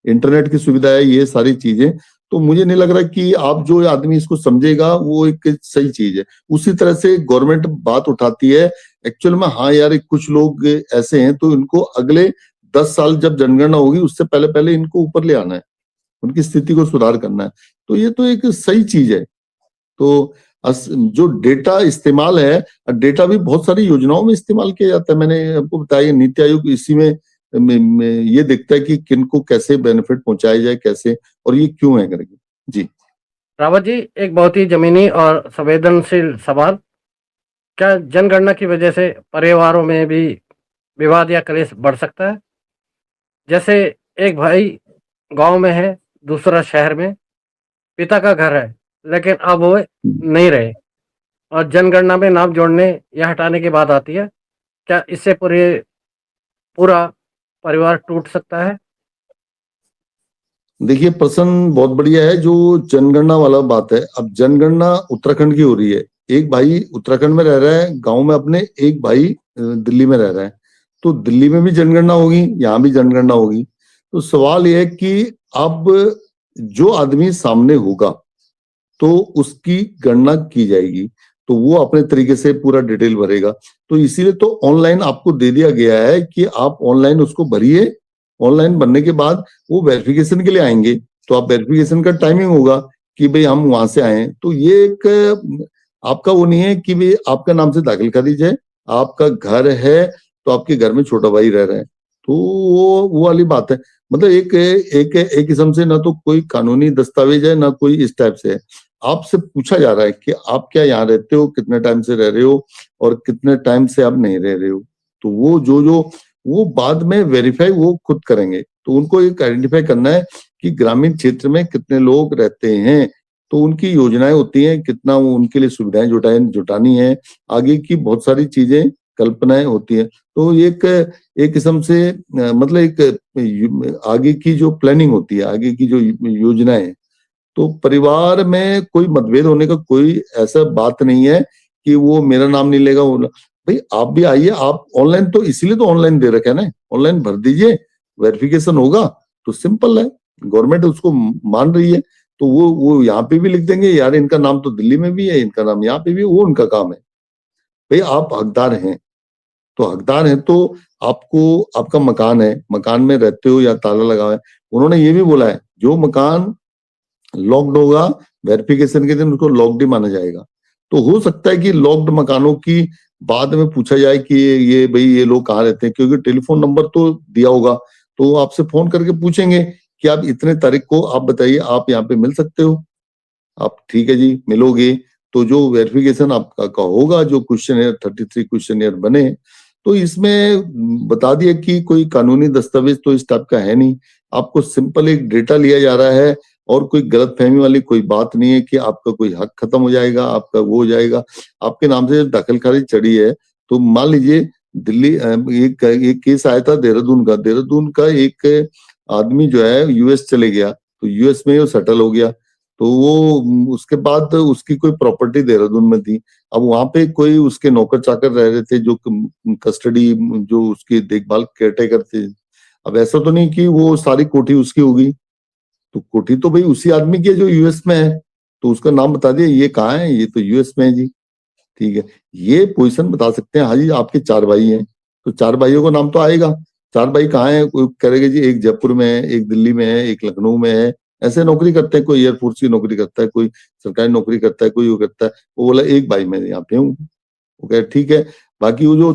इंटरनेट की सुविधा है, ये सारी चीजें। तो मुझे नहीं लग रहा कि आप जो आदमी इसको समझेगा वो एक सही चीज है। उसी तरह से गवर्नमेंट बात उठाती है एक्चुअल में, हाँ यार कुछ लोग ऐसे हैं तो इनको अगले 10 साल जब जनगणना होगी उससे पहले पहले इनको ऊपर ले आना है, उनकी स्थिति को सुधार करना है। तो ये तो एक सही चीज है। तो जो डेटा इस्तेमाल है, डेटा भी बहुत सारी योजनाओं में इस्तेमाल किया जाता है। मैंने आपको बताया नीति आयोग इसी में ये देखता है कि किनको कैसे बेनिफिट पहुंचाया जाए, कैसे और ये क्यों है करके। जी रावत जी, एक बहुत ही जमीनी और संवेदनशील सवाल, क्या जनगणना की वजह से परिवारों में भी विवाद या कलेश बढ़ सकता है? जैसे एक भाई गांव में है, दूसरा शहर में, पिता का घर है, लेकिन अब वो नहीं रहे और जनगणना में नाम जोड़ने या हटाने की बात आती है। क्या इससे पूरा परिवार टूट सकता है? देखिए, प्रश्न बहुत बढ़िया है जो जनगणना वाला बात है। अब जनगणना उत्तराखंड की हो रही है, एक भाई उत्तराखंड में रह रहा है गांव में अपने, एक भाई दिल्ली में रह रहा है। तो दिल्ली में भी जनगणना होगी, यहाँ भी जनगणना होगी। तो सवाल यह है कि अब जो आदमी सामने होगा तो उसकी गणना की जाएगी, तो वो अपने तरीके से पूरा डिटेल भरेगा। तो इसीलिए तो ऑनलाइन आपको दे दिया गया है कि आप ऑनलाइन उसको भरिए। ऑनलाइन भरने के बाद वो वेरिफिकेशन के लिए आएंगे, तो आप वेरिफिकेशन का टाइमिंग होगा कि भाई हम वहां से आए हैं। तो ये एक आपका वो नहीं है कि भाई आपका नाम से दाखिल कर दीजिए, आपका घर है तो आपके घर में छोटा भाई रह रहा है, तो वो वाली बात है। मतलब एक किस्म से ना तो कोई कानूनी दस्तावेज है, ना कोई इस टाइप से है। आपसे पूछा जा रहा है कि आप क्या यहाँ रहते हो, कितने टाइम से रह रहे हो और कितने टाइम से आप नहीं रह रहे हो। तो वो जो वो बाद में वेरीफाई वो खुद करेंगे। तो उनको एक आइडेंटिफाई करना है कि ग्रामीण क्षेत्र में कितने लोग रहते हैं, तो उनकी योजनाएं होती हैं, कितना वो उनके लिए सुविधाएं जुटानी है, आगे की बहुत सारी चीजें कल्पनाएं होती है। तो एक किस्म से मतलब एक आगे की जो प्लानिंग होती है, आगे की जो योजनाएं, तो परिवार में कोई मतभेद होने का कोई ऐसा बात नहीं है कि वो मेरा नाम नहीं लेगा। वो भाई आप भी आइए, आप ऑनलाइन, तो इसीलिए तो ऑनलाइन दे रखा है ना, ऑनलाइन भर दीजिए, वेरिफिकेशन होगा तो सिंपल है, गवर्नमेंट उसको मान रही है। तो वो यहाँ पे भी लिख देंगे यार इनका नाम तो दिल्ली में भी है, इनका नाम यहाँ पे भी है, वो उनका काम है। भाई आप हकदार हैं, तो हकदार हैं तो आपको, आपका मकान है, मकान में रहते हो या ताला लगा हुआ है। उन्होंने ये भी बोला है जो मकान लॉक्ड होगा वेरिफिकेशन के दिन उसको लॉक्ड ही माना जाएगा। तो हो सकता है कि लॉक्ड मकानों की बाद में पूछा जाए कि ये भाई ये लोग कहाँ रहते हैं, क्योंकि टेलीफोन नंबर तो दिया होगा, तो आपसे फोन करके पूछेंगे कि आप इतने तारीख को आप बताइए आप यहाँ पे मिल सकते हो। आप ठीक है जी मिलोगे, तो जो वेरिफिकेशन आपका का होगा, जो क्वेश्चन 33 क्वेश्चन बने, तो इसमें बता दिया कि कोई कानूनी दस्तावेज तो इस टाइप का है नहीं, आपको सिंपल एक डेटा लिया जा रहा है और कोई गलतफहमी वाली कोई बात नहीं है कि आपका कोई हक खत्म हो जाएगा, आपका वो हो जाएगा। आपके नाम से दाखिल खारिज चढ़ी है, तो मान लीजिए दिल्ली एक केस आया था देहरादून का एक आदमी जो है यूएस चले गया, तो यूएस में वो सेटल हो गया। तो वो उसके बाद उसकी कोई प्रॉपर्टी देहरादून में थी, अब वहां पे कोई उसके नौकर चाकर रह रहे थे जो कस्टडी, जो उसकी देखभाल केयरटेकर थे। अब ऐसा तो नहीं कि वो सारी कोठी उसकी होगी, तो कोठी तो भाई उसी आदमी की है जो यूएस में है, तो उसका नाम बता दिया ये कहाँ है, ये तो यूएस में है जी, ठीक है। ये पोजीशन बता सकते हैं, हाँ जी आपके 4 भाई हैं, तो 4 भाइयों का नाम तो आएगा। 4 भाई कहाँ है, कोई करेगा जी एक जयपुर में है, एक दिल्ली में है, एक लखनऊ में है, ऐसे नौकरी करते हैं, कोई एयरफोर्स की नौकरी करता है, कोई सरकारी नौकरी करता है, कोई वो करता है। वो बोला एक भाई मैं यहाँ पे हूँ, वो कह ठीक है। बाकी वो जो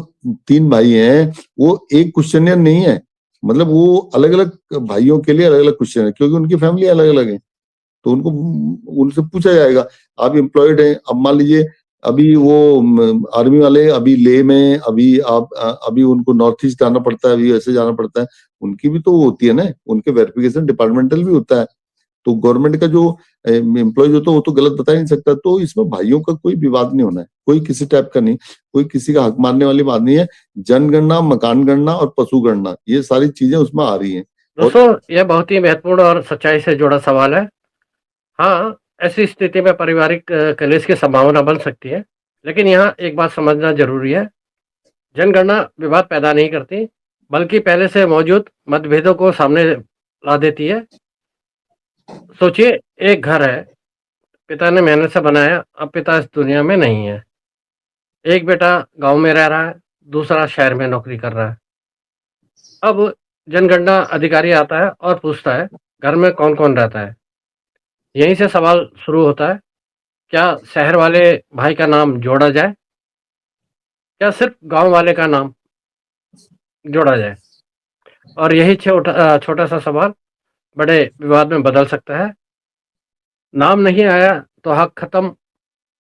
3 भाई हैं वो एक क्वेश्चनियर नहीं है, मतलब वो अलग अलग भाइयों के लिए अलग अलग क्वेश्चन है, क्योंकि उनकी फैमिली अलग अलग है। तो उनको उनसे पूछा जाएगा, आप एम्प्लॉयड हैं, अब मान लीजिए अभी वो आर्मी वाले अभी लेह में, अभी आप अभी उनको नॉर्थ ईस्ट जाना पड़ता है, अभी ऐसे जाना पड़ता है, उनकी भी तो वो होती है ना, उनके वेरिफिकेशन डिपार्टमेंटल भी होता है। तो गवर्नमेंट का जो एम्प्लॉय होता है वो तो गलत बता ही नहीं सकता। तो इसमें भाइयों का कोई विवाद नहीं होना है, कोई किसी टाइप का नहीं, कोई किसी का हक मारने वाली बात नहीं है। जनगणना, मकान गणना और पशु गणना, ये सारी चीजें उसमें आ रही हैं। दोस्तों, यह बहुत ही महत्वपूर्ण और सच्चाई से जुड़ा सवाल है। हाँ, ऐसी स्थिति में पारिवारिक कलेश की संभावना बन सकती है, लेकिन यहाँ एक बात समझना जरूरी है। जनगणना विवाद पैदा नहीं करती, बल्कि पहले से मौजूद मतभेदों को सामने ला देती है। सोचिए, एक घर है, पिता ने मेहनत से बनाया, अब पिता इस दुनिया में नहीं है। एक बेटा गांव में रह रहा है, दूसरा शहर में नौकरी कर रहा है। अब जनगणना अधिकारी आता है और पूछता है, घर में कौन कौन रहता है। यहीं से सवाल शुरू होता है, क्या शहर वाले भाई का नाम जोड़ा जाए या सिर्फ गांव वाले का नाम जोड़ा जाए। और यही छोटा सा सवाल बड़े विवाद में बदल सकता है। नाम नहीं आया तो हक खत्म,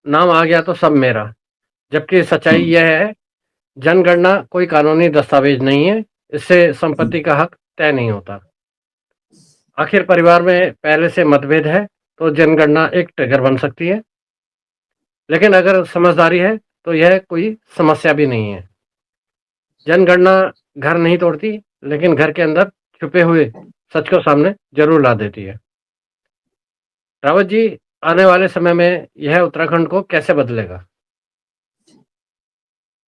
नाम आ गया तो सब मेरा। जबकि सच्चाई यह है, जनगणना कोई कानूनी दस्तावेज नहीं है, इससे संपत्ति का हक तय नहीं होता। आखिर परिवार में पहले से मतभेद है तो जनगणना एक ट्रिगर बन सकती है, लेकिन अगर समझदारी है तो यह कोई समस्या भी नहीं है। जनगणना घर नहीं तोड़ती, लेकिन घर के अंदर छुपे हुए सच को सामने जरूर ला देती है। रावत जी, आने वाले समय में यह उत्तराखंड को कैसे बदलेगा?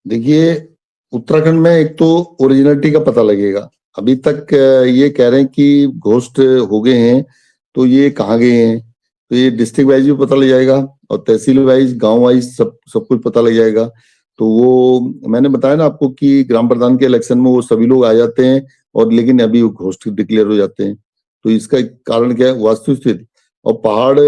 देखिए, उत्तराखंड में एक तो ओरिजिनलिटी का पता लगेगा। अभी तक ये कह रहे हैं कि घोस्ट हो गए हैं, तो ये कहाँ गए हैं, तो ये डिस्ट्रिक्ट वाइज भी पता लग जाएगा और तहसील वाइज, गांव वाइज सब कुछ पता लग जाएगा। तो वो मैंने बताया ना आपको कि ग्राम प्रधान के इलेक्शन में वो सभी लोग आ जाते हैं और लेकिन अभी वो घोस्ट डिक्लेयर हो जाते हैं। तो इसका कारण क्या है? वास्तविक स्थिति। और पहाड़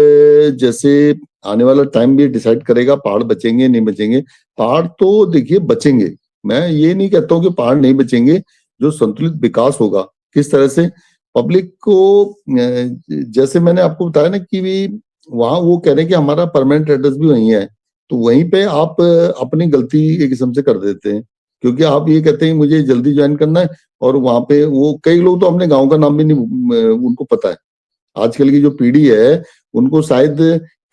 जैसे आने वाला टाइम भी डिसाइड करेगा, पहाड़ बचेंगे नहीं बचेंगे। पहाड़ तो देखिए बचेंगे, मैं ये नहीं कहता हूँ कि पहाड़ नहीं बचेंगे। जो संतुलित विकास होगा, किस तरह से पब्लिक को जैसे मैंने आपको बताया ना कि भी वहां वो कह रहे हैं कि हमारा परमानेंट एड्रेस भी वही है, तो वहीं पे आप अपनी गलती एक किस्म से कर देते हैं, क्योंकि आप ये कहते हैं मुझे जल्दी ज्वाइन करना है और वहां पे वो कई लोग तो अपने गांव का नाम भी नहीं उनको पता है। आजकल की जो पीढ़ी है उनको शायद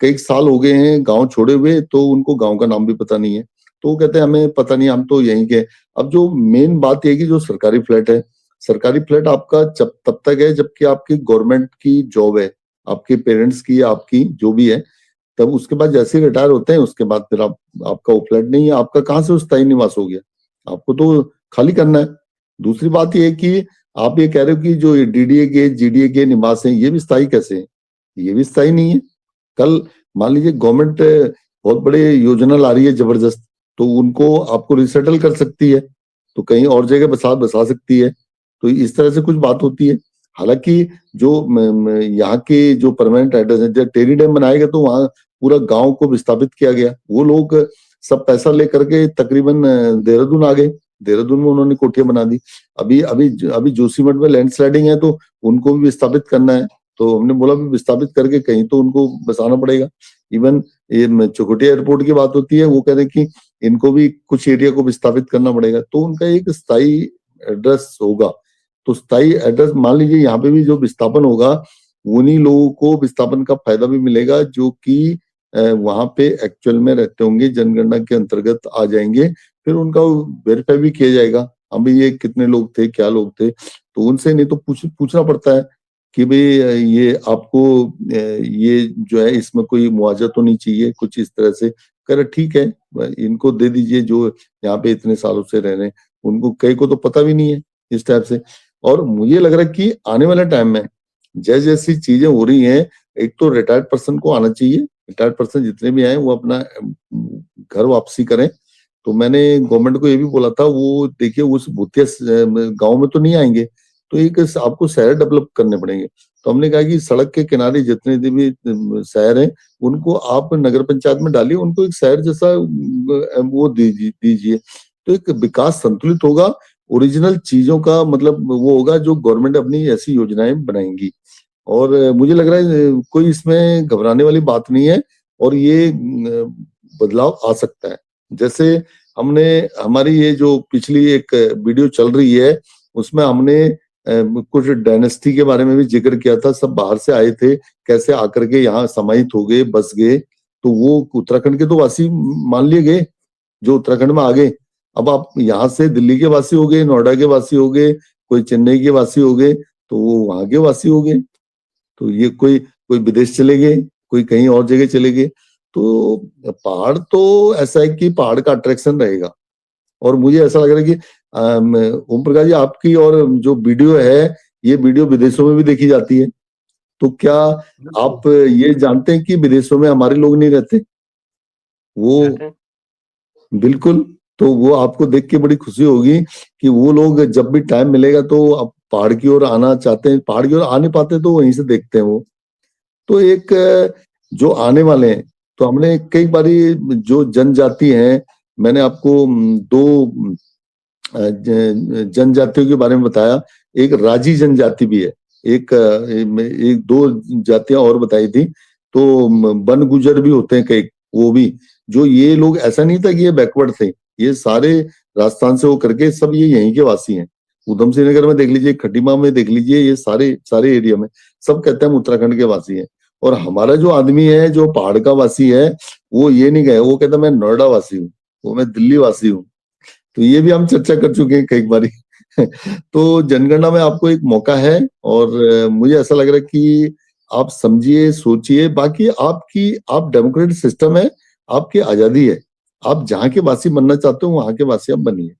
कई साल हो गए हैं गांव छोड़े हुए, तो उनको गांव का नाम भी पता नहीं है। तो वो कहते हैं हमें पता नहीं, हम तो यहीं के। अब जो मेन बात ये है कि जो सरकारी फ्लैट है, सरकारी फ्लैट आपका जब तब तक है जबकि आपकी गवर्नमेंट की जॉब है, आपके पेरेंट्स की, आपकी जो भी है, तब उसके बाद जैसे ही रिटायर होते हैं उसके बाद फिर आपका वो फ्लैट नहीं है, आपका कहाँ से स्थायी निवास हो गया, आपको तो खाली करना है। दूसरी बात ये है कि आप ये कह रहे हो कि जो डीडीए के, जीडीए के निवास हैं ये भी स्थायी कैसे हैं? ये भी स्थायी नहीं है। कल मान लीजिए गवर्नमेंट बहुत बड़े योजना ला रही है जबरदस्त, तो उनको आपको रिसेटल कर सकती है, तो कहीं और जगह बसा सकती है। तो इस तरह से कुछ बात होती है। हालांकि जो यहाँ के जो परमानेंट एड्रेस है, जब टेरी डैम बनाएगा तो वहां पूरा गांव को विस्थापित किया गया, वो लोग सब पैसा लेकर के तकरीबन देहरादून आ गए। देहरादून में उन्होंने कोठियां बना दी। अभी अभी अभी जोशीमठ में लैंडस्लाइडिंग है तो उनको भी विस्थापित करना है, तो हमने बोला भी विस्थापित करके कहीं तो उनको बसाना पड़ेगा। इवन ये चौखुटिया एयरपोर्ट की बात होती है, वो कह रहे हैं कि इनको भी कुछ एरिया को विस्थापित करना पड़ेगा, तो उनका एक स्थायी एड्रेस होगा। तो स्थायी एड्रेस मान लीजिए यहाँ पे भी जो विस्थापन होगा, उन्हीं लोगों को विस्थापन का फायदा भी मिलेगा जो कि वहां पे एक्चुअल में रहते होंगे, जनगणना के अंतर्गत आ जाएंगे। फिर उनका वेरीफाई भी किया जाएगा, अभी ये कितने लोग थे, क्या लोग थे, तो उनसे नहीं तो पूछना पड़ता है कि भाई ये आपको ये जो है इसमें कोई मुआवजा तो नहीं चाहिए, कुछ इस तरह से। कह रहे ठीक है, इनको दे दीजिए जो यहाँ पे इतने सालों से रह रहे हैं। उनको कई को तो पता भी नहीं है इस टाइप से। और मुझे लग रहा है कि आने वाले टाइम में जैसे जैसी चीजें हो रही हैं, एक तो रिटायर्ड पर्सन को आना चाहिए, रिटायर्ड पर्सन जितने भी आए वो अपना घर वापसी करें। तो मैंने गवर्नमेंट को ये भी बोला था, वो देखिए उस भूतिया गांव में तो नहीं आएंगे, तो एक आपको शहर डेवलप करने पड़ेंगे। तो हमने कहा कि सड़क के किनारे जितने भी शहर हैं उनको आप नगर पंचायत में डालिए, उनको एक शहर जैसा वो दीजिए। तो एक विकास संतुलित होगा, ओरिजिनल चीजों का मतलब वो होगा जो गवर्नमेंट अपनी ऐसी योजनाएं बनाएंगी। और मुझे लग रहा है कोई इसमें घबराने वाली बात नहीं है और ये बदलाव आ सकता है। जैसे हमने हमारी ये जो पिछली एक वीडियो चल रही है उसमें हमने कुछ डायनेस्टी के बारे में भी जिक्र किया था, सब बाहर से आए थे, कैसे आकर के यहाँ समाहित हो गए, बस गए, तो वो उत्तराखंड के तो वासी मान लिए गए जो उत्तराखंड में आ गए। अब आप यहाँ से दिल्ली के वासी हो गए, नोएडा के वासी हो गए, कोई चेन्नई के वासी हो गए, तो वो वहां के वासी हो गए। तो ये कोई कोई विदेश चले गए, कोई कहीं और जगह चले गए। तो पहाड़ तो ऐसा है कि पहाड़ का अट्रैक्शन रहेगा। और मुझे ऐसा लग रहा है कि ओम प्रकाश जी आपकी और जो वीडियो है ये वीडियो विदेशों में भी देखी जाती है, तो क्या आप ये जानते हैं कि विदेशों में हमारे लोग नहीं रहते? वो बिल्कुल, तो वो आपको देख के बड़ी खुशी होगी कि वो लोग जब भी टाइम मिलेगा तो अब पहाड़ की ओर आना चाहते हैं, पहाड़ की ओर आ नहीं पाते तो वहीं से देखते हैं वो। तो एक जो आने वाले हैं, तो हमने कई बारी जो जनजाति हैं, मैंने आपको दो जनजातियों के बारे में बताया। एक राजी जनजाति भी है, एक दो जातियां और बताई थी। तो वन गुजर भी होते हैं कई, वो भी, जो ये लोग ऐसा नहीं था कि ये बैकवर्ड थे, ये सारे राजस्थान से होकर के सब ये यहीं के वासी हैं। उधम सिंह नगर में देख लीजिए, खटीमा में देख लीजिए, ये सारे सारे एरिया में सब कहते हैं हम उत्तराखंड के वासी हैं। और हमारा जो आदमी है जो पहाड़ का वासी है, वो ये नहीं कहे, वो कहता मैं नोएडा वासी हूँ, वो मैं दिल्ली वासी हूँ। तो ये भी हम चर्चा कर चुके हैं कई बारी। तो जनगणना में आपको एक मौका है और मुझे ऐसा लग रहा है कि आप समझिए, सोचिए। बाकी आप डेमोक्रेटिक सिस्टम है, आपकी आजादी है, आप जहाँ के वासी बनना चाहते हो वहां के वासी आप बनिए।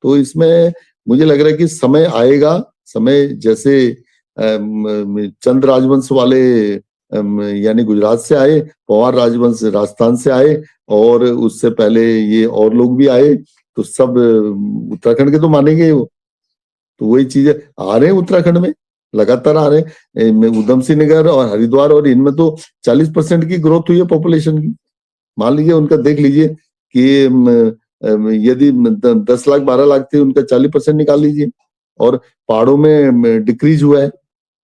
तो इसमें मुझे लग रहा है कि समय आएगा, समय जैसे चंद राजवंश वाले यानी गुजरात से आए, पवार राजवंश राजस्थान से आए, और उससे पहले ये और लोग भी आए, तो सब उत्तराखंड के तो मानेंगे वो। तो वही चीजें आ रहे हैं उत्तराखंड में, लगातार आ रहे हैं। उधम सिंह नगर और हरिद्वार और इनमें तो 40% की ग्रोथ हुई है पॉपुलेशन की। मान लीजिए उनका देख लीजिए कि यदि 10 लाख 12 लाख थे, उनका 40% निकाल लीजिए। और पहाड़ों में डिक्रीज हुआ है।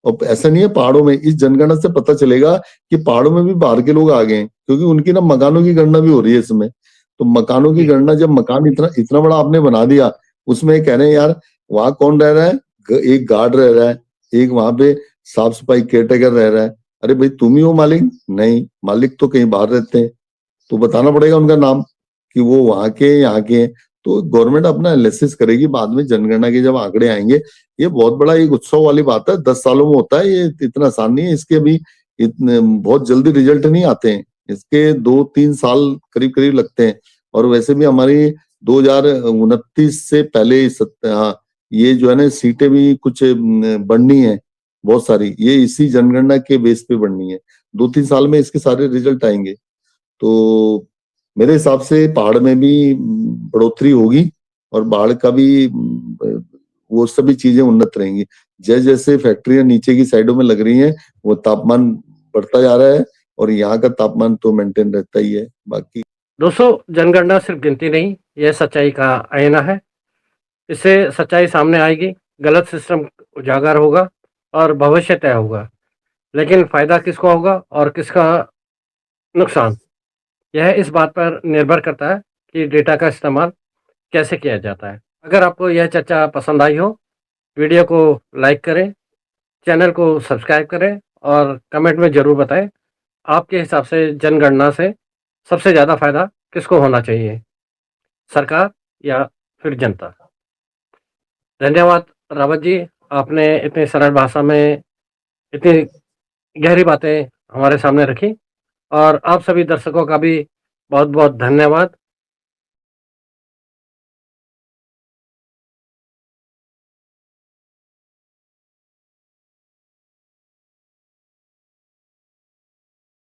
और ऐसा नहीं है, पहाड़ों में इस जनगणना से पता चलेगा कि पहाड़ों में भी बाहर के लोग आ गए हैं, क्योंकि उनकी ना मकानों की गणना भी हो रही है इसमें। तो मकानों की गणना, जब मकान इतना इतना बड़ा आपने बना दिया, उसमें कह रहे हैं यार वहां कौन रह रहा है? एक गार्ड रह रहा है, एक वहां पे साफ सफाई केयरटेकर रह रहा है। अरे भाई तुम ही हो मालिक? नहीं, मालिक तो कहीं बाहर रहते हैं, तो बताना पड़ेगा उनका नाम कि वो वहां के यहाँ के हैं। तो गवर्नमेंट अपना एनालिसिस करेगी बाद में, जनगणना के जब आंकड़े आएंगे। ये बहुत बड़ा एक उत्सव वाली बात है, 10 सालों में होता है, ये इतना आसान नहीं है। इसके भी इतने बहुत जल्दी रिजल्ट नहीं आते हैं, इसके 2-3 साल करीब करीब लगते हैं। और वैसे भी हमारी 2029 से पहले हाँ, ये जो है ना सीटें भी कुछ बढ़नी है बहुत सारी, ये इसी जनगणना के बेस पे बढ़नी है। 2-3 साल में इसके सारे रिजल्ट आएंगे। तो मेरे हिसाब से पहाड़ में भी बढ़ोतरी होगी और बाढ़ का भी वो सभी चीजें उन्नत रहेंगी। जैसे जैसे फैक्ट्रियां नीचे की साइडों में लग रही हैं, वो तापमान बढ़ता जा रहा है और यहाँ का तापमान तो मेंटेन रहता ही है। बाकी दोस्तों, जनगणना सिर्फ गिनती नहीं, यह सच्चाई का आईना है। इससे सच्चाई सामने आएगी, गलत सिस्टम उजागर होगा और भविष्य तय होगा। लेकिन फायदा किसको होगा और किसका नुकसान, यह इस बात पर निर्भर करता है कि डेटा का इस्तेमाल कैसे किया जाता है। अगर आपको यह चर्चा पसंद आई हो, वीडियो को लाइक करें, चैनल को सब्सक्राइब करें और कमेंट में ज़रूर बताएं आपके हिसाब से जनगणना से सबसे ज़्यादा फायदा किसको होना चाहिए, सरकार या फिर जनता। धन्यवाद रावत जी, आपने इतनी सरल भाषा में इतनी गहरी बातें हमारे सामने रखी। और आप सभी दर्शकों का भी बहुत बहुत धन्यवाद।